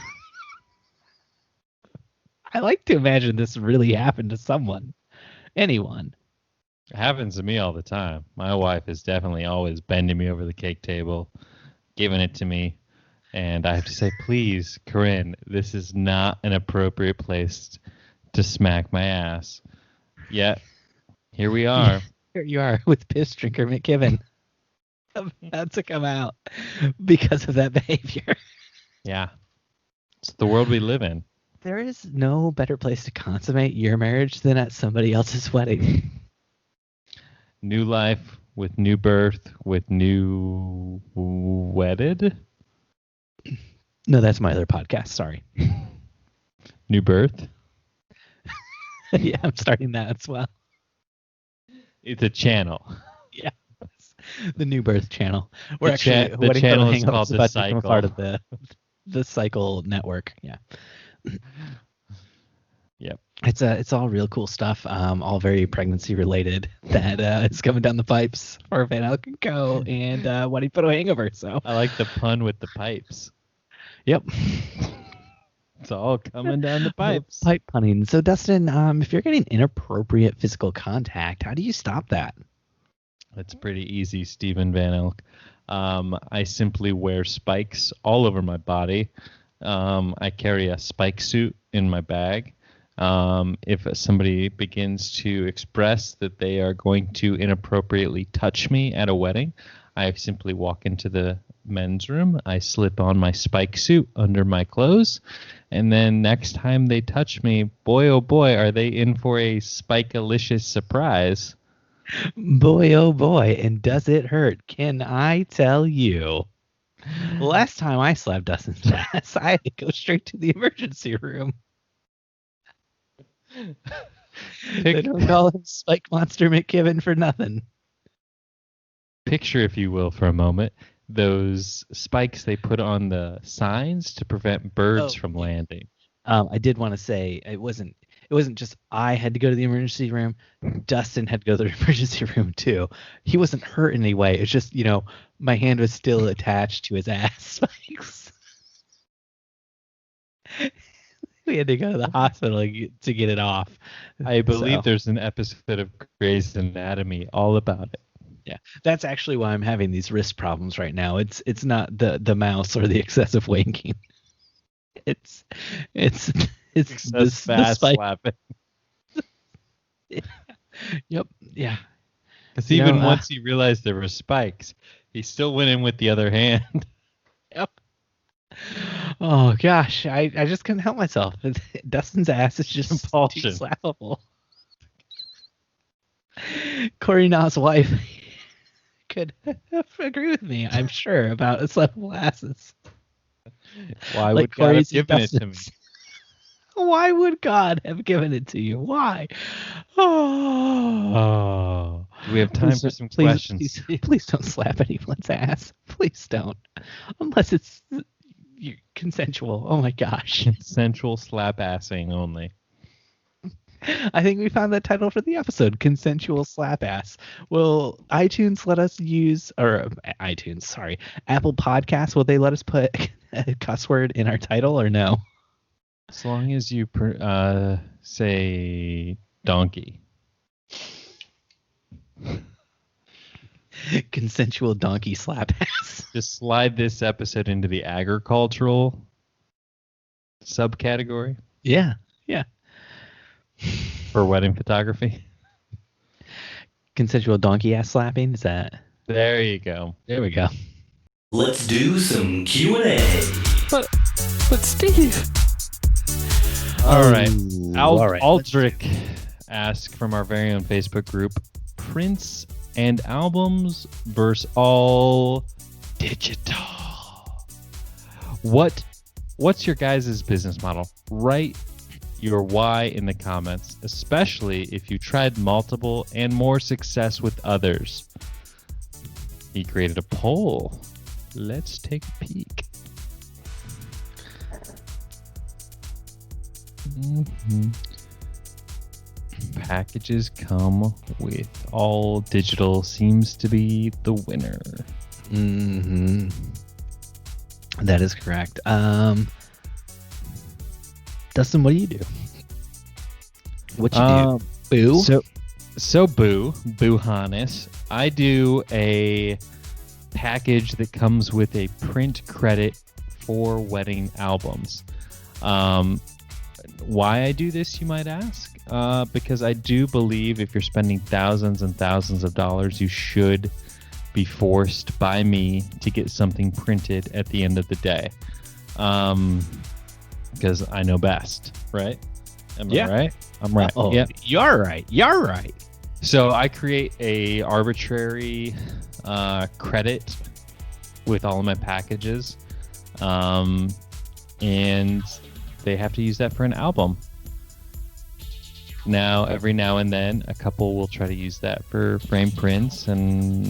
Speaker 2: I like to imagine this really happened to someone, anyone.
Speaker 1: It happens to me all the time. My wife is definitely always bending me over the cake table, giving it to me. And I have to say, please, Corinne, this is not an appropriate place to smack my ass. Yet, here we are.
Speaker 2: Here you are with piss drinker McKibben about to come out because of that behavior.
Speaker 1: Yeah. It's the world we live in.
Speaker 2: There is no better place to consummate your marriage than at somebody else's wedding.
Speaker 1: New life with new birth with new wedded.
Speaker 2: No, that's my other podcast. Sorry.
Speaker 1: New birth.
Speaker 2: Yeah, I'm starting that as well.
Speaker 1: It's a channel.
Speaker 2: Yeah, the New Birth channel. We're
Speaker 1: The channel is called The Cycle.
Speaker 2: Part of the Cycle network. Yeah.
Speaker 1: Yep.
Speaker 2: It's all real cool stuff. All very pregnancy related. That is coming down the pipes for Van Elk & Co. and What He Put a Hangover. So
Speaker 1: I like the pun with the pipes.
Speaker 2: Yep.
Speaker 1: It's all coming down the pipes.
Speaker 2: Pipe punning. So Dustin, if you're getting inappropriate physical contact, how do you stop that?
Speaker 1: It's pretty easy, Stephen Van Elk. I simply wear spikes all over my body. I carry a spike suit in my bag. If somebody begins to express that they are going to inappropriately touch me at a wedding, I simply walk into the men's room. I slip on my spike suit under my clothes, and then next time they touch me, boy oh boy, are they in for a spike-alicious surprise.
Speaker 2: Boy oh boy, and does it hurt? Can I tell you? Last time I slapped Dustin's ass, I had to go straight to the emergency room. They don't call him Spike Monster McKibben for nothing.
Speaker 1: Picture, if you will, for a moment, those spikes they put on the signs to prevent birds from landing.
Speaker 2: I did want to say it wasn't just I had to go to the emergency room. Dustin had to go to the emergency room too. He wasn't hurt in any way. It's just, my hand was still attached to his ass spikes. We had to go to the hospital to get it off.
Speaker 1: I believe there's an episode of Grey's Anatomy all about it.
Speaker 2: Yeah, that's actually why I'm having these wrist problems right now. It's not the mouse or the excessive wanking. It's the
Speaker 1: fast
Speaker 2: spike.
Speaker 1: slapping.
Speaker 2: Yep. Yeah.
Speaker 1: Because even once he realized there were spikes, he still went in with the other hand.
Speaker 2: Yep. Oh gosh, I just couldn't help myself. Dustin's ass is just too slappable. Corey Na's wife could agree with me, I'm sure, about slappable asses.
Speaker 1: Why would God have given it to me?
Speaker 2: Why would God have given it to you? Why?
Speaker 1: Oh. Do we have time for some questions?
Speaker 2: Please don't slap anyone's ass. Please don't. Unless it's consensual. Oh my gosh.
Speaker 1: Consensual slap assing only.
Speaker 2: I think we found that title for the episode, Consensual Slap Ass. Will iTunes let us use, or iTunes, sorry, Apple Podcasts, will they let us put a cuss word in our title or no?
Speaker 1: As long as you say donkey.
Speaker 2: Consensual donkey slap ass.
Speaker 1: Just slide this episode into the agricultural subcategory.
Speaker 2: Yeah.
Speaker 1: For wedding photography.
Speaker 2: consensual donkey ass slapping. Is that?
Speaker 1: There you go.
Speaker 2: There we go.
Speaker 3: Let's do some Q&A.
Speaker 1: But Steve. All right.
Speaker 2: All right.
Speaker 1: Aldrich asked from our very own Facebook group, prints and albums versus all digital. What's your guys' business model? Write your why in the comments, especially if you tried multiple and more success with others. He created a poll. Let's take a peek. Packages come with all digital seems to be the winner.
Speaker 2: That is correct. Dustin, what do you do? What you do? Boo?
Speaker 1: So Boo Hannes, I do a package that comes with a print credit for wedding albums. Why I do this, you might ask? Because I do believe if you're spending thousands and thousands of dollars, you should be forced by me to get something printed at the end of the day. Because I know best, right? Am I right? I'm right.
Speaker 2: Oh,
Speaker 1: yeah.
Speaker 2: You're right. You're right.
Speaker 1: So I create a arbitrary credit with all of my packages, and they have to use that for an album. Now, every now and then, a couple will try to use that for frame prints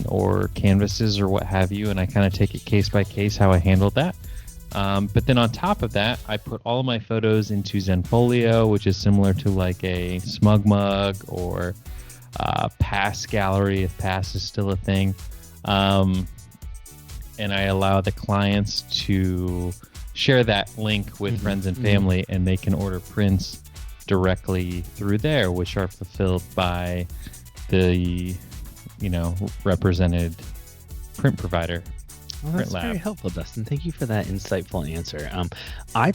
Speaker 1: or canvases or what have you, and I kind of take it case by case how I handled that. But then on top of that, I put all of my photos into Zenfolio, which is similar to like a Smug Mug or Pass Gallery, if Pass is still a thing. And I allow the clients to share that link with friends and family, and they can order prints directly through there, which are fulfilled by the represented print provider.
Speaker 2: Well, that's very helpful, Dustin. Thank you for that insightful answer. I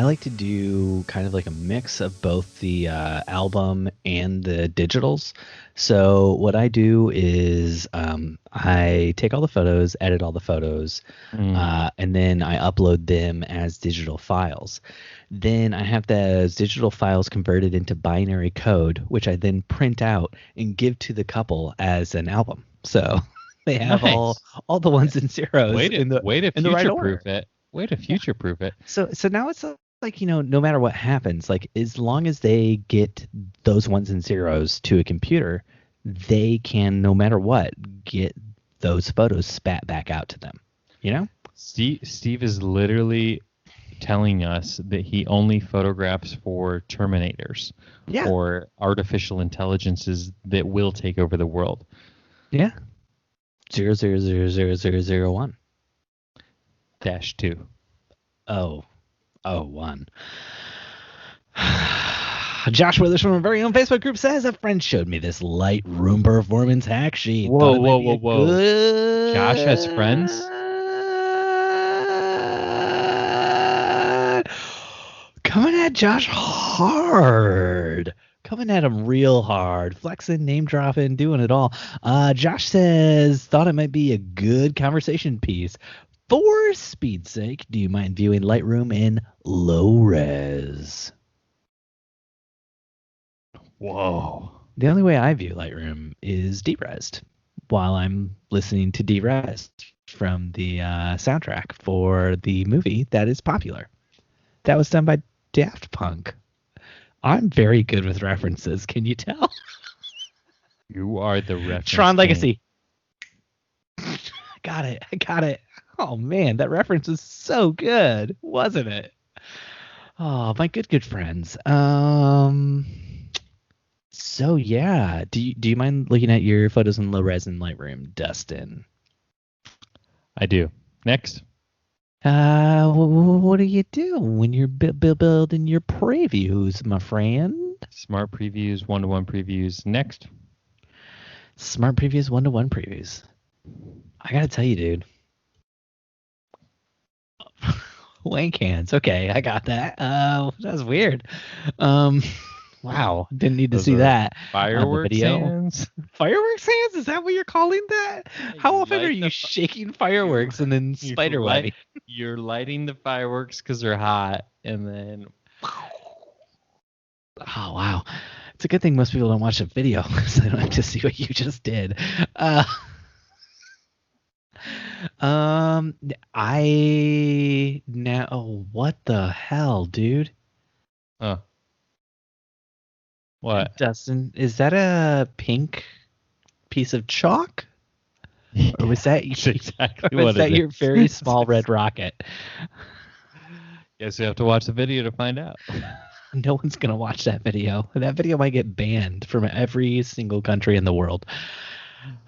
Speaker 2: like to do kind of like a mix of both the album and the digitals. So what I do is I take all the photos, edit all the photos, and then I upload them as digital files. Then I have those digital files converted into binary code, which I then print out and give to the couple as an album. So they have all the ones and zeros
Speaker 1: Way to future-proof it. Way to future-proof it.
Speaker 2: So now it's like, no matter what happens, like as long as they get those ones and zeros to a computer, they can, no matter what, get those photos spat back out to them.
Speaker 1: Steve is literally telling us that he only photographs for Terminators or artificial intelligences that will take over the world.
Speaker 2: Yeah. 0000001
Speaker 1: -2.
Speaker 2: Oh, 1. Josh Withers from our very own Facebook group says a friend showed me this Lightroom performance hack sheet.
Speaker 1: Whoa. Josh has friends?
Speaker 2: Coming at Josh hard. Coming at him real hard, flexing, name dropping, doing it all. Josh says, thought it might be a good conversation piece. For speed's sake, do you mind viewing Lightroom in low res?
Speaker 1: Whoa.
Speaker 2: The only way I view Lightroom is deresed while I'm listening to deresed from the soundtrack for the movie that is popular. That was done by Daft Punk. I'm very good with references. Can you tell?
Speaker 1: You are the reference.
Speaker 2: Tron Legacy. I got it. Oh, man, that reference was so good, wasn't it? Oh, my good friends. So, yeah. Do you mind looking at your photos in low res in Lightroom, Dustin?
Speaker 1: I do. Next.
Speaker 2: What do you do when you're building your previews, my friend?
Speaker 1: Smart previews, one-to-one previews. Next.
Speaker 2: Smart previews, one-to-one previews. I gotta tell you, dude. Wank hands. Okay, I got that. That's weird. Wow, didn't need to
Speaker 1: Those
Speaker 2: see
Speaker 1: are
Speaker 2: that on the
Speaker 1: fireworks
Speaker 2: video.
Speaker 1: hands.
Speaker 2: Fireworks hands? Is that what you're calling that? How
Speaker 1: You
Speaker 2: often are
Speaker 1: light
Speaker 2: you
Speaker 1: the
Speaker 2: shaking fireworks and then
Speaker 1: you
Speaker 2: spider webbing?
Speaker 1: you're lighting the fireworks because they're hot, and then
Speaker 2: Oh wow, it's a good thing most people don't watch the video, so they don't have to see what you just did. Uh, I now what the hell, dude?
Speaker 1: what?
Speaker 2: Dustin, is that a pink piece of chalk? Or was that
Speaker 1: That's exactly
Speaker 2: or was
Speaker 1: what
Speaker 2: that
Speaker 1: it
Speaker 2: your
Speaker 1: is.
Speaker 2: very small red rocket?
Speaker 1: Guess you have to watch the video to find out.
Speaker 2: No one's gonna watch that video. That video might get banned from every single country in the world.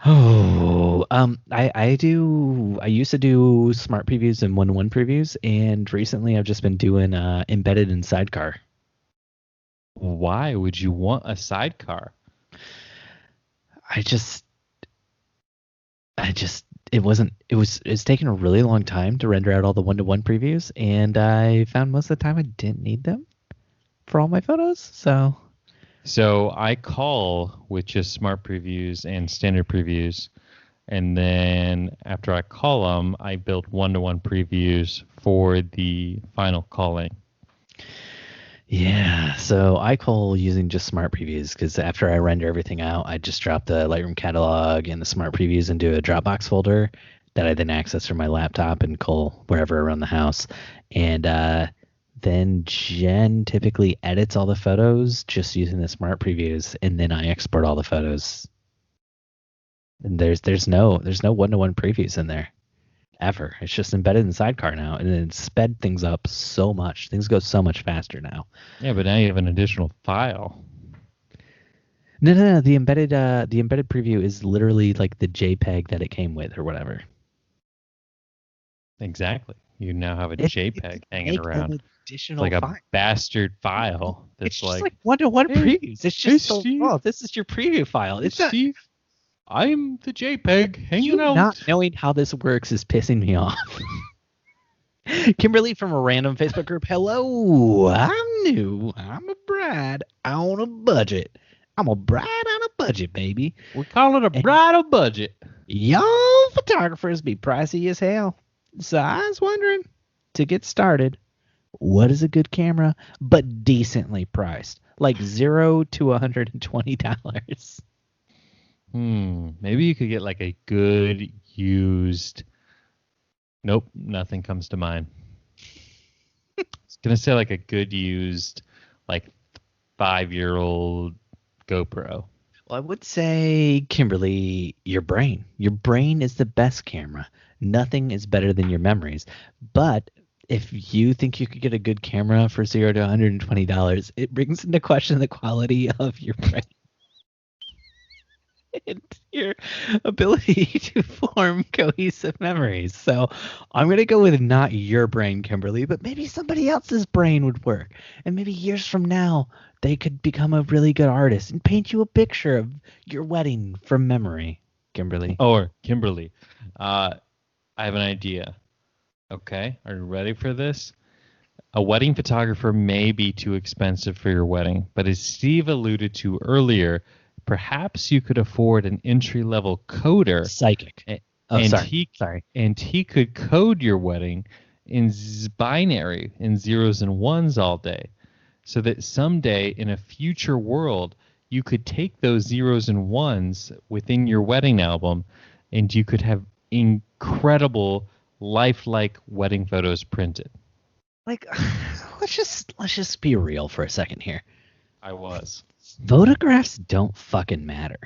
Speaker 2: Oh, I used to do smart previews and one-to-one previews, and recently I've just been doing embedded in sidecar.
Speaker 1: Why would you want a sidecar?
Speaker 2: I just it's taken a really long time to render out all the one-to-one previews, and I found most of the time I didn't need them for all my photos.
Speaker 1: So I call with just smart previews and standard previews, and then after I call them, I build one-to-one previews for the final calling.
Speaker 2: Yeah, so I call using just smart previews because after I render everything out, I just drop the Lightroom catalog and the smart previews into a Dropbox folder that I then access from my laptop and call wherever around the house. And then Jen typically edits all the photos just using the smart previews, and then I export all the photos. And there's no one-to-one previews in there ever. It's just embedded in Sidecar now, and it sped things up so much. Things go so much faster now.
Speaker 1: Yeah, but now you have an additional file.
Speaker 2: No. The embedded preview is literally like the JPEG that it came with, or whatever.
Speaker 1: Exactly. You now have a JPEG hanging around. It's like a bastard file.
Speaker 2: It's just like one-to-one previews. It's just so
Speaker 1: Steve.
Speaker 2: oh, this is your preview file. It's not,
Speaker 1: Steve, I'm the JPEG hanging
Speaker 2: you
Speaker 1: out.
Speaker 2: not knowing how this works is pissing me off. Kimberly from a random Facebook group. Hello, I'm new. I'm a bride on a budget. I'm a bride on a budget, baby.
Speaker 1: We call it a bridal budget.
Speaker 2: Y'all photographers be pricey as hell. So I was wondering, to get started, what is a good camera, but decently priced? Like $0 to $120.
Speaker 1: Maybe you could get like a good used. Nope, nothing comes to mind. I was gonna say like a good used, like 5-year-old GoPro.
Speaker 2: Well, I would say, Kimberly, your brain. Your brain is the best camera. Nothing is better than your memories. But if you think you could get a good camera for $0 to $120, it brings into question the quality of your brain and your ability to form cohesive memories. So I'm going to go with not your brain, Kimberly, but maybe somebody else's brain would work. And maybe years from now, they could become a really good artist and paint you a picture of your wedding from memory, Kimberly.
Speaker 1: Or Kimberly, I have an idea. Okay, are you ready for this? A wedding photographer may be too expensive for your wedding, but as Steve alluded to earlier, perhaps you could afford an entry-level coder.
Speaker 2: Psychic.
Speaker 1: And he could code your wedding in binary, in zeros and ones all day, so that someday in a future world, you could take those zeros and ones within your wedding album, and you could have incredible lifelike wedding photos printed.
Speaker 2: Like, let's just be real for a second here.
Speaker 1: I was.
Speaker 2: Photographs don't fucking matter.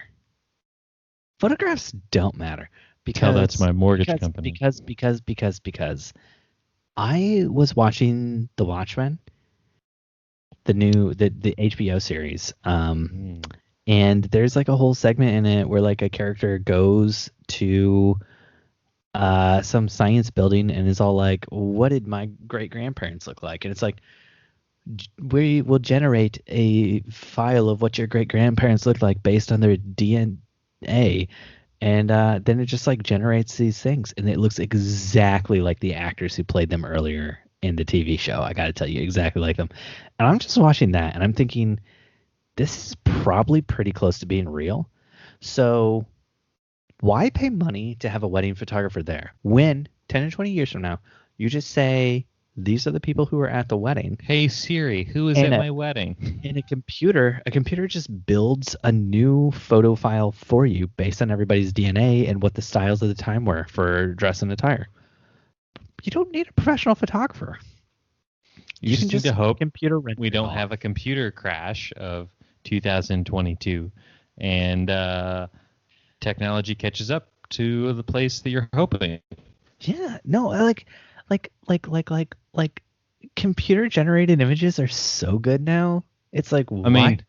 Speaker 2: Photographs don't matter because
Speaker 1: that's my mortgage company.
Speaker 2: Because I was watching The Watchmen, the HBO series, and there's like a whole segment in it where like a character goes to some science building and is all like, what did my great grandparents look like? And it's like, we will generate a file of what your great grandparents looked like based on their DNA, and then it just like generates these things, and it looks exactly like the actors who played them earlier in the TV show. I got to tell you, exactly like them. And I'm just watching that, and I'm thinking, this is probably pretty close to being real. So why pay money to have a wedding photographer there when 10 or 20 years from now, you just say, these are the people who were at the wedding.
Speaker 1: Hey Siri, who is at my wedding?
Speaker 2: And a computer just builds a new photo file for you based on everybody's DNA and what the styles of the time were for dress and attire. You don't need a professional photographer.
Speaker 1: You can just hope
Speaker 2: computer render
Speaker 1: we don't have a computer crash of 2022 and technology catches up to the place that you're hoping.
Speaker 2: Yeah, no, like computer generated images are so good now. It's like,
Speaker 1: I mean,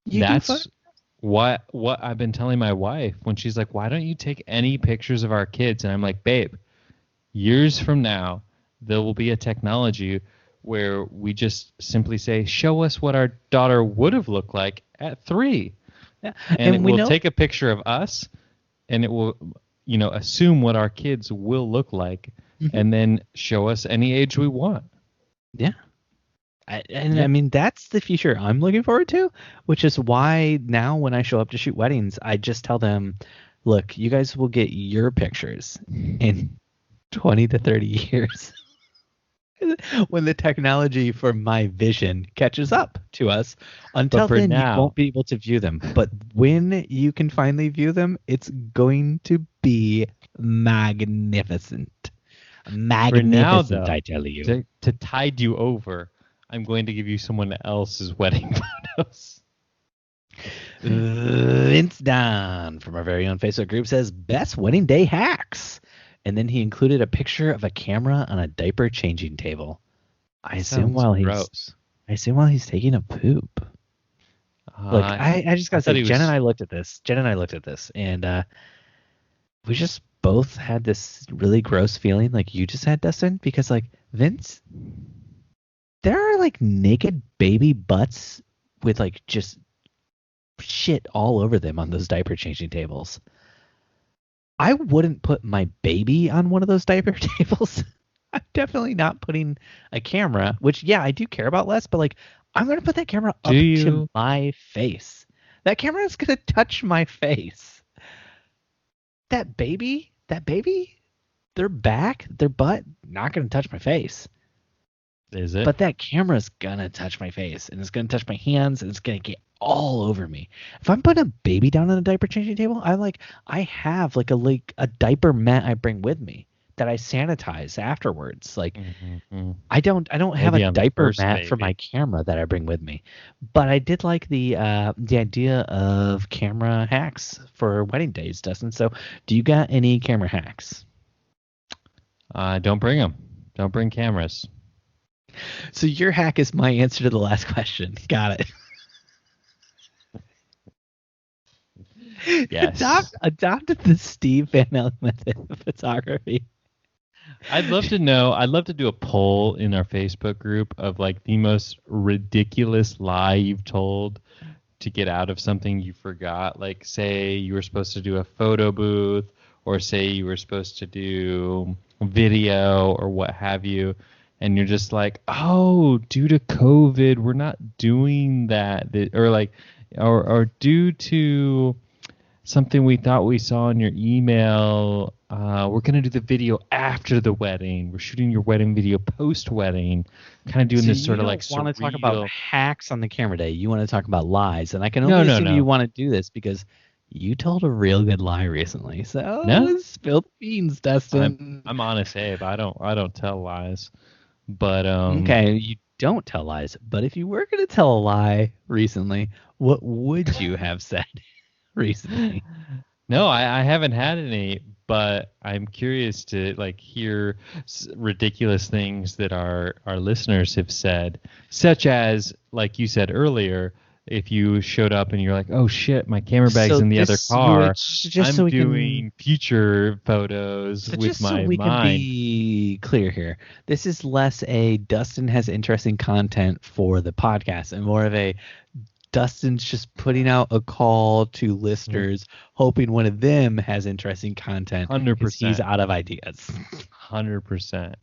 Speaker 2: that's
Speaker 1: what I've been telling my wife when she's like, why don't you take any pictures of our kids? And I'm like, babe, years from now, there will be a technology where we just simply say, show us what our daughter would have looked like at 3.
Speaker 2: Yeah.
Speaker 1: And it will take a picture of us and it will, assume what our kids will look like and then show us any age we want.
Speaker 2: Yeah. I mean, that's the future I'm looking forward to, which is why now when I show up to shoot weddings, I just tell them, look, you guys will get your pictures in 20 to 30 years. When the technology for my vision catches up to us. Until then, you won't be able to view them. But when you can finally view them, it's going to be magnificent. Magnificent,
Speaker 1: now, though,
Speaker 2: I tell you.
Speaker 1: To tide you over, I'm going to give you someone else's wedding photos.
Speaker 2: Vince Don from our very own Facebook group says, best wedding day hacks. And then he included a picture of a camera on a diaper changing table. I assume while he's taking a poop. Look, I just gotta say, Jen and I looked at this, and we just both had this really gross feeling, like you just had, Dustin, because like Vince, there are like naked baby butts with like just shit all over them on those diaper changing tables. I wouldn't put my baby on one of those diaper tables. I'm definitely not putting a camera, which, yeah, I do care about less, but like, I'm going to put that camera up to my face. That camera is going to touch my face. That baby, their back, their butt, not going to touch my face.
Speaker 1: Is it?
Speaker 2: But that camera's going to touch my face, and it's going to touch my hands, and it's going to get all over me. If I'm putting a baby down on a diaper changing table, I have like a diaper mat I bring with me that I sanitize afterwards. Like I don't have a diaper mat for my camera that I bring with me. But I did like the idea of camera hacks for wedding days, Dustin. So do you got any camera hacks?
Speaker 1: Don't bring them. Don't bring cameras.
Speaker 2: So your hack is my answer to the last question. Got it.
Speaker 1: Yes.
Speaker 2: Adopted the Steve Van Allen method of photography.
Speaker 1: I'd love to know. I'd love to do a poll in our Facebook group of like the most ridiculous lie you've told to get out of something you forgot. Like, say you were supposed to do a photo booth, or say you were supposed to do video or what have you, and you're just like, oh, due to COVID, we're not doing that, or like, or due to something we thought we saw in your email, we're going to do the video after the wedding. We're shooting your wedding video post-wedding. Kind of doing this sort of like surreal.
Speaker 2: You want to talk about hacks on the camera day. You want to talk about lies. And I can only assume you want to do this because you told a real good lie recently. So spill the beans, Dustin.
Speaker 1: I'm honest, Abe. I don't tell lies. But
Speaker 2: okay, you don't tell lies. But if you were going to tell a lie recently, what would you have said recently?
Speaker 1: No, I haven't had any, but I'm curious to like hear ridiculous things that our listeners have said, such as, like you said earlier, if you showed up and you're like, oh shit, my camera bag's in the other car, I'm doing future photos with my mind. Just so we can
Speaker 2: be clear here, this is less a Dustin has interesting content for the podcast and more of a Dustin's just putting out a call to listeners, hoping one of them has interesting content.
Speaker 1: 100%.
Speaker 2: He's out of ideas.
Speaker 1: 100%.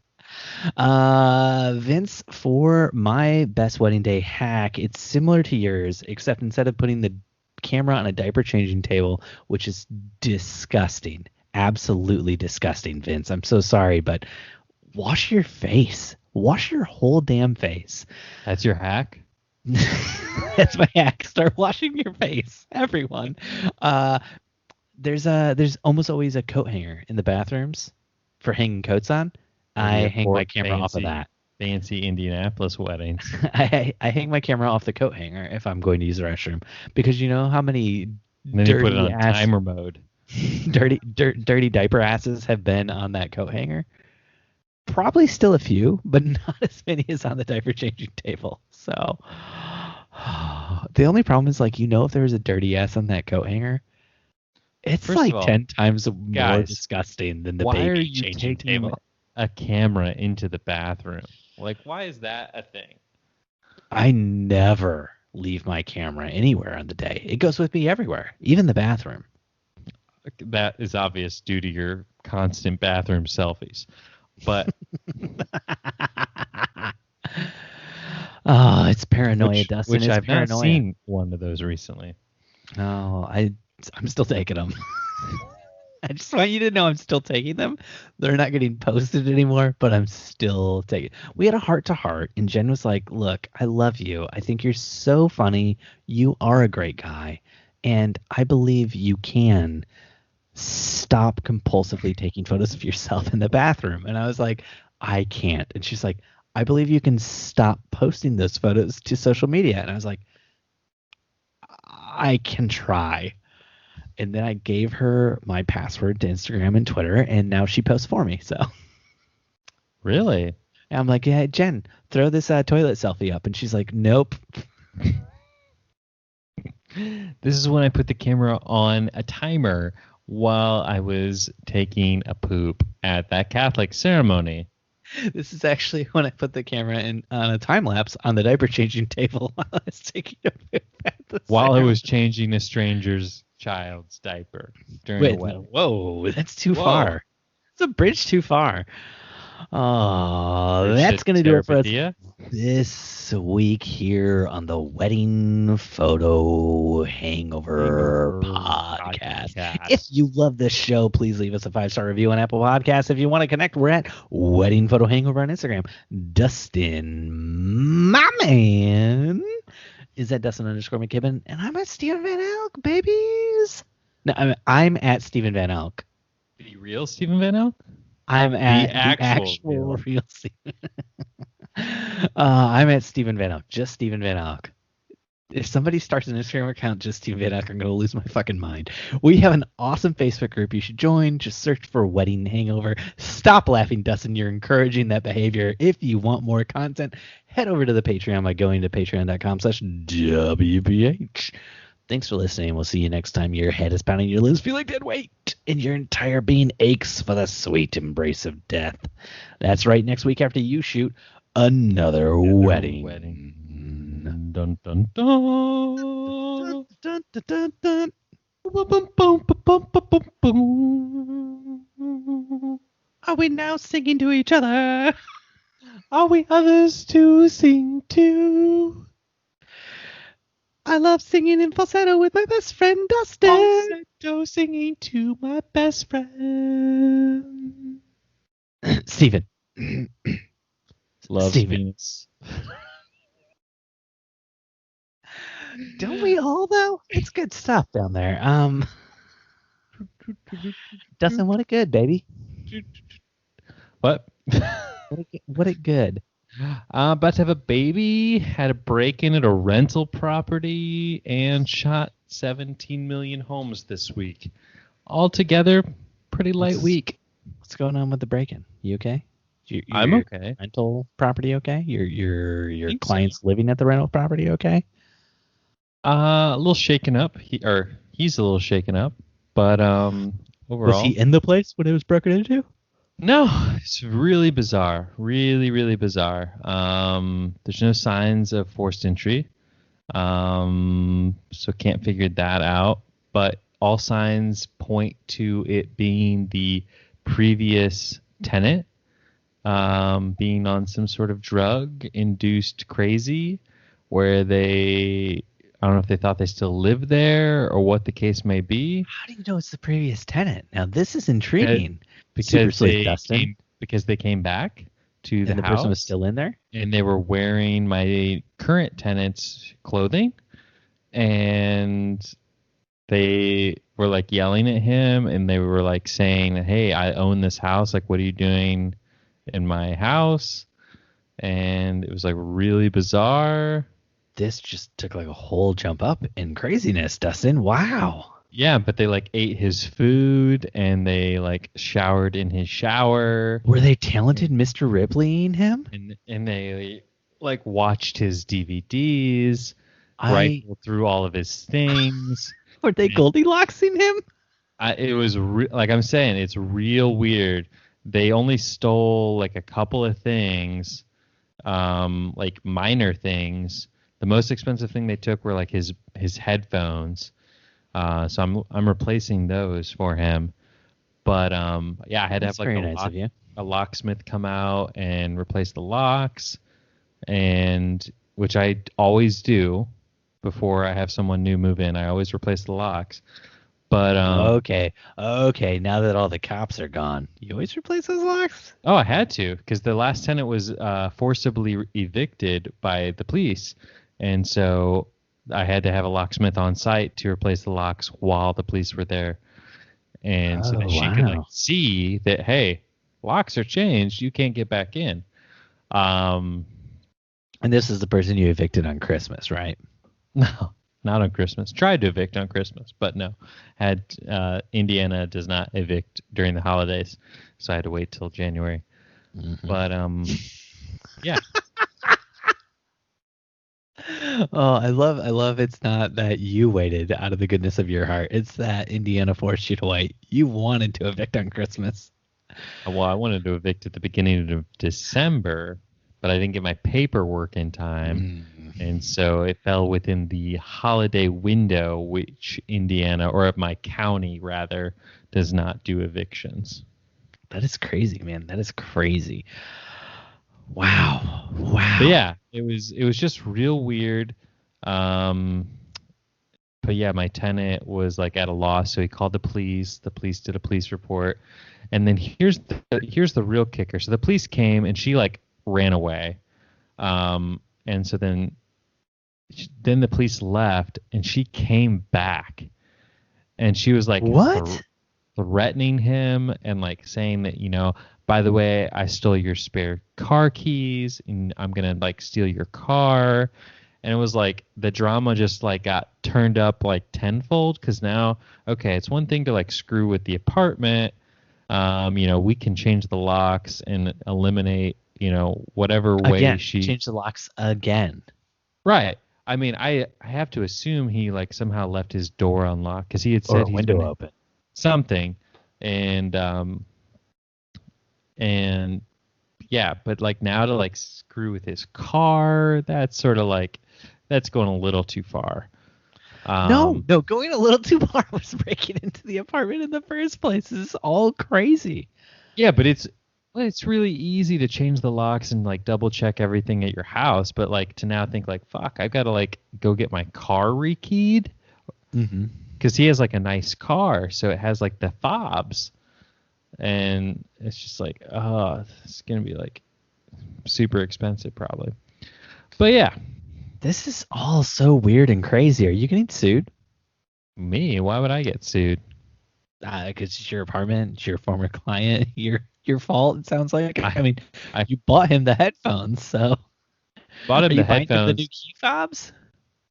Speaker 2: Vince, for my best wedding day hack, it's similar to yours, except instead of putting the camera on a diaper changing table, which is disgusting, absolutely disgusting, Vince. I'm so sorry, but wash your face. Wash your whole damn face.
Speaker 1: That's your hack?
Speaker 2: That's my hack. Start washing your face, everyone. There's almost always a coat hanger in the bathrooms for hanging coats on. I hang my camera off of that.
Speaker 1: Fancy Indianapolis weddings.
Speaker 2: I hang my camera off the coat hanger if I'm going to use the restroom, because you know how many
Speaker 1: And then you put it on
Speaker 2: dirty
Speaker 1: timer mode.
Speaker 2: dirty diaper asses have been on that coat hanger. Probably still a few, but not as many as on the diaper changing table. So the only problem is, like, if there was a dirty ass on that coat hanger, it's
Speaker 1: First
Speaker 2: like
Speaker 1: of all,
Speaker 2: 10 times more
Speaker 1: guys,
Speaker 2: disgusting than the
Speaker 1: why
Speaker 2: baby
Speaker 1: are you
Speaker 2: changing
Speaker 1: taking
Speaker 2: table.
Speaker 1: a camera into the bathroom? Like, why is that a thing?
Speaker 2: I never leave my camera anywhere on the day. It goes with me everywhere, even the bathroom.
Speaker 1: That is obvious due to your constant bathroom selfies. But
Speaker 2: oh, it's paranoia, Dustin.
Speaker 1: which
Speaker 2: It's
Speaker 1: I've
Speaker 2: paranoia.
Speaker 1: not seen one of those recently.
Speaker 2: No, I'm still taking them. I just want you to know I'm still taking them. They're not getting posted anymore, but I'm still taking. We had a heart to heart, and Jen was like, "Look, I love you. I think you're so funny. You are a great guy, and I believe you can stop compulsively taking photos of yourself in the bathroom." And I was like, "I can't." And she's like, "I believe you can stop posting those photos to social media." And I was like, "I can try." And then I gave her my password to Instagram and Twitter, and now she posts for me. So
Speaker 1: Really?
Speaker 2: I'm like, "Yeah, Jen, throw this toilet selfie up." And she's like, "Nope."
Speaker 1: This is when I put the camera on a timer while I was taking a poop at that Catholic ceremony.
Speaker 2: This is actually when I put the camera in on a time lapse on the diaper changing table while I was taking a poop at the
Speaker 1: While I
Speaker 2: ceremony.
Speaker 1: was changing a stranger's child's diaper during
Speaker 2: Wait,
Speaker 1: a wedding.
Speaker 2: whoa, that's too
Speaker 1: Whoa.
Speaker 2: far. It's a bridge too far. Oh,
Speaker 1: Bridge
Speaker 2: that's
Speaker 1: to
Speaker 2: going to do it for us
Speaker 1: Terabithia.
Speaker 2: this week here on the Wedding Photo Hangover podcast. If you love this show, please leave us a 5-star review on Apple Podcasts. If you want to connect, we're at Wedding Photo Hangover on Instagram. Dustin, my man, is at Dustin_McKibben, and I'm at Steven Van Elk, babies. No, I'm at Steven Van Elk.
Speaker 1: The real Stephen Van Elk?
Speaker 2: I'm at
Speaker 1: The actual
Speaker 2: real Steven. I'm at Steven Van Elk, just Steven Van Elk. If somebody starts an Instagram account just Steven Van Elk, I'm going to lose my fucking mind. We have an awesome Facebook group you should join. Just search for Wedding Hangover. Stop laughing, Dustin. You're encouraging that behavior. If you want more content, head over to the Patreon by going to patreon.com/WBH. Thanks for listening. We'll see you next time. Your head is pounding, your limbs feel like dead weight, and your entire being aches for the sweet embrace of death. That's right. Next week after you shoot another wedding.
Speaker 1: Dun, dun, dun.
Speaker 2: Dun, dun, dun, dun.
Speaker 1: Boom, boom, boom, boom, boom, boom, boom.
Speaker 2: Are we now singing to each other?
Speaker 1: Are we others to sing to?
Speaker 2: I love singing in falsetto with my best friend Dustin.
Speaker 1: Falsetto singing to my best friend.
Speaker 2: Steven.
Speaker 1: Love
Speaker 2: Steven.
Speaker 1: Venus.
Speaker 2: Don't we all though? It's good stuff down there. Dustin, what a good baby.
Speaker 1: What?
Speaker 2: What a good.
Speaker 1: About to have a baby, had a break-in at a rental property, and shot 17 million homes this week. Altogether, pretty light week.
Speaker 2: What's going on with the break-in? You okay?
Speaker 1: I'm
Speaker 2: your
Speaker 1: okay.
Speaker 2: Rental property okay? Your
Speaker 1: Think so.
Speaker 2: client's living at the rental property okay?
Speaker 1: A little shaken up. He's a little shaken up, but overall,
Speaker 2: Was he in the place when it was broken into?
Speaker 1: No, it's really bizarre. Really, really bizarre. There's no signs of forced entry. So can't figure that out. But all signs point to it being the previous tenant. being on some sort of drug-induced crazy, where I don't know if they thought they still lived there or what the case may be.
Speaker 2: How do you know it's the previous tenant? Now this is
Speaker 1: Because
Speaker 2: intriguing. Super sleuth, Dustin.
Speaker 1: because they came back to the
Speaker 2: And the
Speaker 1: house
Speaker 2: person was still in there?
Speaker 1: and they were wearing my current tenant's clothing, and they were like yelling at him, and they were like saying, "Hey, I own this house. Like, what are you doing in my house?" And it was like really bizarre.
Speaker 2: This just took like a whole jump up in craziness, Dustin. Wow.
Speaker 1: Yeah, but they like ate his food and they like showered in his shower,
Speaker 2: Were they talented Mr. Ripleying him?
Speaker 1: and they like watched his DVDs,
Speaker 2: I
Speaker 1: rifled through all of his things.
Speaker 2: Were they Goldilocksing him?
Speaker 1: It was like I'm saying, it's real weird. They only stole like a couple of things, like minor things. The most expensive thing they took were like his headphones. So I'm replacing those for him. But yeah, I had to
Speaker 2: That's
Speaker 1: have like
Speaker 2: very nice of you.
Speaker 1: a locksmith come out and replace the locks, and which I always do before I have someone new move in. I always replace the locks. But
Speaker 2: Okay. Now that all the cops are gone, you always replace those locks?
Speaker 1: oh, I had to, because the last tenant was forcibly evicted by the police, and so I had to have a locksmith on site to replace the locks while the police were there, and so that she could like
Speaker 2: Wow.
Speaker 1: see that, hey, locks are changed, you can't get back in. Um,
Speaker 2: And this is the person you evicted on Christmas, right?
Speaker 1: no, not on Christmas. Tried to evict on Christmas, but no. Had Indiana does not evict during the holidays, so I had to wait till January.
Speaker 2: Mhm.
Speaker 1: But yeah.
Speaker 2: Oh, I love it's not that you waited out of the goodness of your heart. It's that Indiana forced you to wait. You wanted to evict on Christmas.
Speaker 1: Well, I wanted to evict at the beginning of December, but I didn't get my paperwork in time. And so it fell within the holiday window, which Indiana, or my county rather, does not do evictions.
Speaker 2: That is crazy, man. That is crazy. Wow.
Speaker 1: But yeah, it was just real weird. But yeah, my tenant was like at a loss, so he called the police. The police did a police report, and then here's the real kicker. So the police came, and she like ran away, and so then the police left, and she came back, and she was like,
Speaker 2: What?
Speaker 1: threatening him and like saying that, by the way, I stole your spare car keys and I'm gonna like steal your car. And it was like the drama just like got turned up like tenfold, because now, okay, it's one thing to like screw with the apartment. We can change the locks and eliminate, whatever way
Speaker 2: Again,
Speaker 1: she
Speaker 2: change the locks again.
Speaker 1: Right. I mean, I have to assume he like somehow left his door unlocked, because he had said
Speaker 2: Or a
Speaker 1: he's
Speaker 2: window
Speaker 1: been
Speaker 2: open.
Speaker 1: something, and yeah, but like now to like screw with his car, that's sort of like that's going a little too far.
Speaker 2: No, going a little too far was breaking into the apartment in the first place. This is all crazy.
Speaker 1: Yeah, but it's really easy to change the locks and like double check everything at your house, but like to now think like, fuck, I've got to like go get my car rekeyed,
Speaker 2: Mm-hmm.
Speaker 1: because he has like a nice car, so it has like the fobs, and it's just like, oh, it's gonna be like super expensive probably. But yeah,
Speaker 2: This is all so weird and crazy. Are you getting sued?
Speaker 1: me, why would I get sued?
Speaker 2: Because it's your apartment, it's your former client, your fault. It sounds like. I mean,
Speaker 1: I-
Speaker 2: you bought him the headphones, so
Speaker 1: Bought him
Speaker 2: are
Speaker 1: the
Speaker 2: you buying him the
Speaker 1: headphones.
Speaker 2: new key fobs?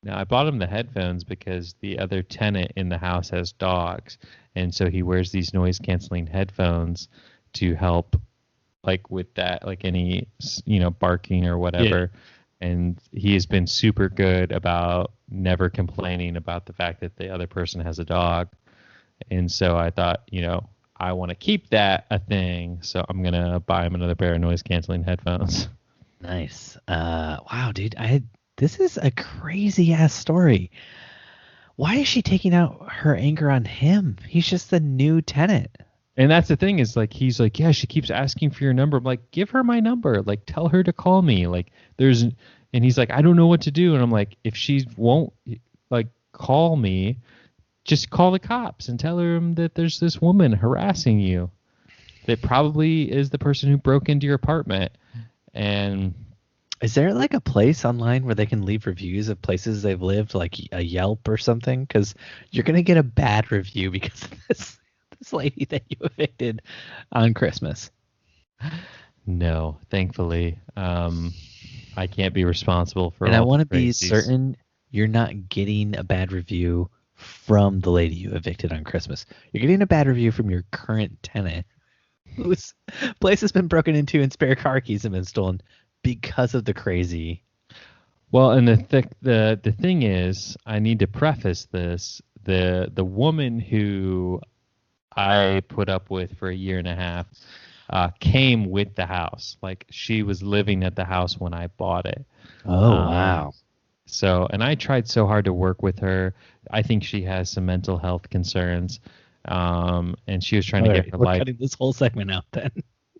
Speaker 1: No, I bought him the headphones because the other tenant in the house has dogs, and so he wears these noise canceling headphones to help, like with that, like any barking or whatever. And he has been super good about never complaining about the fact that the other person has a dog. And so I thought, I want to keep that a thing, so I'm gonna buy him another pair of noise canceling headphones.
Speaker 2: Nice. Wow, dude. This is a crazy ass story. Why is she taking out her anger on him? He's just the new tenant.
Speaker 1: And that's the thing is like he's like, yeah, she keeps asking for your number. I'm like, give her my number. Like, tell her to call me. Like, and he's like, I don't know what to do. And I'm like, if she won't like call me, just call the cops and tell her that there's this woman harassing you. That probably is the person who broke into your apartment. And
Speaker 2: is there like a place online where they can leave reviews of places they've lived, like a Yelp or something? Because you're gonna get a bad review because of this lady that you evicted on Christmas.
Speaker 1: No, thankfully, I can't be responsible for.
Speaker 2: And
Speaker 1: all
Speaker 2: I want to
Speaker 1: the
Speaker 2: be
Speaker 1: crazies.
Speaker 2: certain you're not getting a bad review from the lady you evicted on Christmas. You're getting a bad review from your current tenant, whose place has been broken into and spare car keys have been stolen because of the crazy.
Speaker 1: Well, and the thing is, I need to preface this: the woman who I put up with for a year and a half came with the house. Like she was living at the house when I bought it.
Speaker 2: Oh, wow.
Speaker 1: So, and I tried so hard to work with her. I think she has some mental health concerns. And she was trying to get her life.
Speaker 2: Cutting this whole segment out then.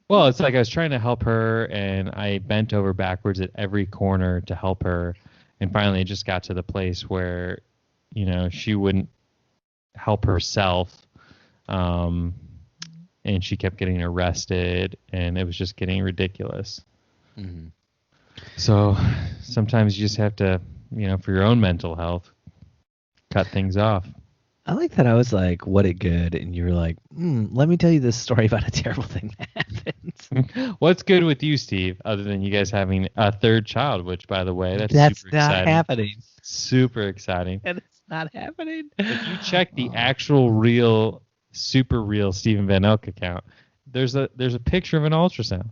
Speaker 1: Well, it's like I was trying to help her, and I bent over backwards at every corner to help her. And finally, it just got to the place where, you know, she wouldn't help herself. And she kept getting arrested, and it was just getting ridiculous.
Speaker 2: Mm-hmm.
Speaker 1: So sometimes you just have to, you know, for your own mental health, cut things off.
Speaker 2: I like that I was like, what a good, and you were like, let me tell you this story about a terrible thing that happened.
Speaker 1: What's good with you, Steve, other than you guys having a third child, which, by the way, that's super
Speaker 2: not
Speaker 1: exciting.
Speaker 2: happening.
Speaker 1: Super exciting.
Speaker 2: And it's not happening.
Speaker 1: If you check the actual real, super real Stephen Van Elk account, there's a picture of an ultrasound.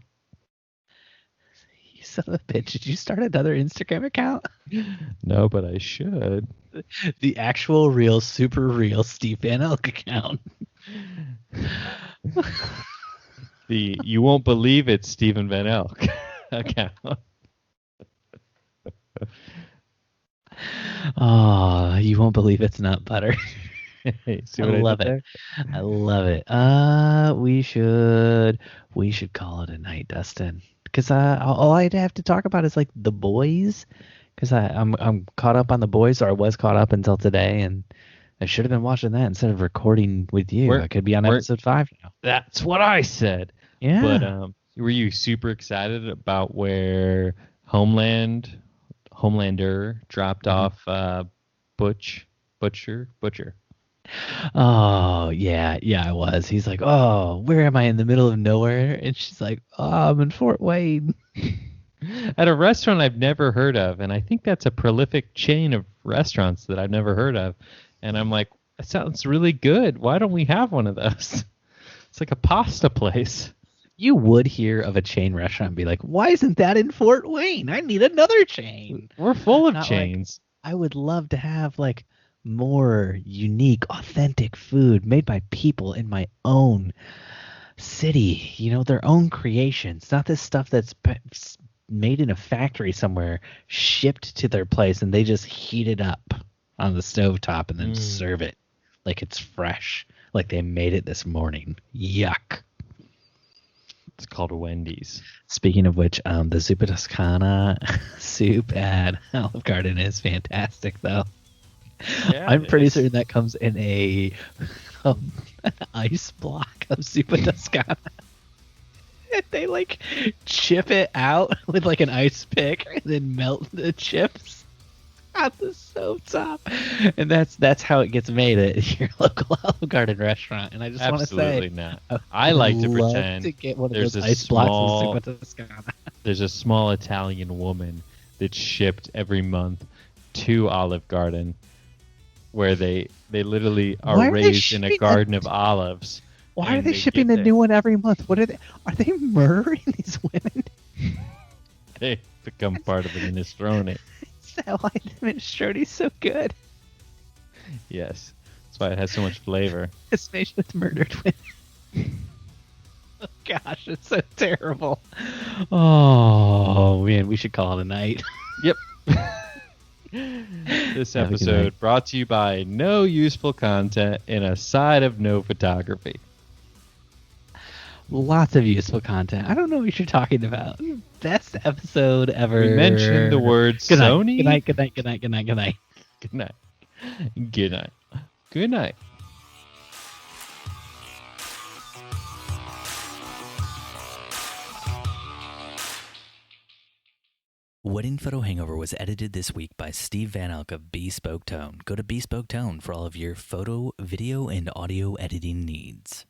Speaker 2: You son of a bitch. Did you start another Instagram account?
Speaker 1: No, but I should.
Speaker 2: The actual real, super real Steve Van Elk account.
Speaker 1: The you won't believe it Stephen Van Elk account.
Speaker 2: Oh, you won't believe it's not butter.
Speaker 1: Hey, see
Speaker 2: I
Speaker 1: what
Speaker 2: love
Speaker 1: did
Speaker 2: it.
Speaker 1: there?
Speaker 2: I love it. We should call it a night, Dustin. Because all I'd have to talk about is like The Boys. Because I'm caught up on The Boys, or I was caught up until today, and I should have been watching that instead of recording with you. I could be on episode 5 now.
Speaker 1: That's what I said.
Speaker 2: Yeah.
Speaker 1: But were you super excited about where Homelander dropped off Butcher?
Speaker 2: Oh, yeah, I was. He's like, oh, where am I in the middle of nowhere? And she's like, oh, I'm in Fort Wayne.
Speaker 1: At a restaurant I've never heard of, and I think that's a prolific chain of restaurants that I've never heard of. And I'm like, that sounds really good. Why don't we have one of those? It's like a pasta place.
Speaker 2: You would hear of a chain restaurant and be like, why isn't that in Fort Wayne? I need another chain.
Speaker 1: We're full of
Speaker 2: Not
Speaker 1: chains.
Speaker 2: I would love to have like more unique, authentic food made by people in my own city, you know, their own creations, not this stuff that's made in a factory somewhere, shipped to their place, and they just heat it up on the stovetop and then serve it like it's fresh, like they made it this morning. Yuck.
Speaker 1: It's called Wendy's.
Speaker 2: Speaking of which, the Zuppa Toscana soup at Olive Garden is fantastic, though.
Speaker 1: Yeah,
Speaker 2: I'm pretty certain that comes in a ice block of Zuppa Toscana. They like chip it out with like an ice pick and then melt the chips on the stove top, and that's how it gets made at your local Olive Garden restaurant. And I just want to say,
Speaker 1: absolutely not. I like to
Speaker 2: love
Speaker 1: pretend
Speaker 2: to get one of
Speaker 1: there's
Speaker 2: those
Speaker 1: a
Speaker 2: ice blocks
Speaker 1: small-
Speaker 2: of Zuppa Toscana.
Speaker 1: There's a small Italian woman that's shipped every month to Olive Garden, where they literally are
Speaker 2: Why are they
Speaker 1: raised in a
Speaker 2: shipping
Speaker 1: garden of olives.
Speaker 2: Why are
Speaker 1: and
Speaker 2: they shipping
Speaker 1: get
Speaker 2: a
Speaker 1: there.
Speaker 2: new one every month? What are they? Are they murdering these women?
Speaker 1: They become part of the minestrone.
Speaker 2: Is that why the minestrone's so good?
Speaker 1: Yes, that's why it has so much flavor.
Speaker 2: It's made with murdered women. Oh gosh, it's so terrible. Oh man, we should call it a night.
Speaker 1: Yep. This
Speaker 2: Have a good
Speaker 1: episode
Speaker 2: night.
Speaker 1: brought to you by no useful content and a side of no photography.
Speaker 2: Lots of useful content. I don't know what you're talking about. Best episode ever.
Speaker 1: We mentioned the word
Speaker 2: Good night.
Speaker 1: Sony.
Speaker 2: Good night. Good night. Good night. Good night. Good night.
Speaker 1: Good night. Good night. Good night.
Speaker 4: Wedding Photo Hangover was edited this week by Steve Van Elk of Bespoke Tone. Go to Bespoke Tone for all of your photo, video, and audio editing needs.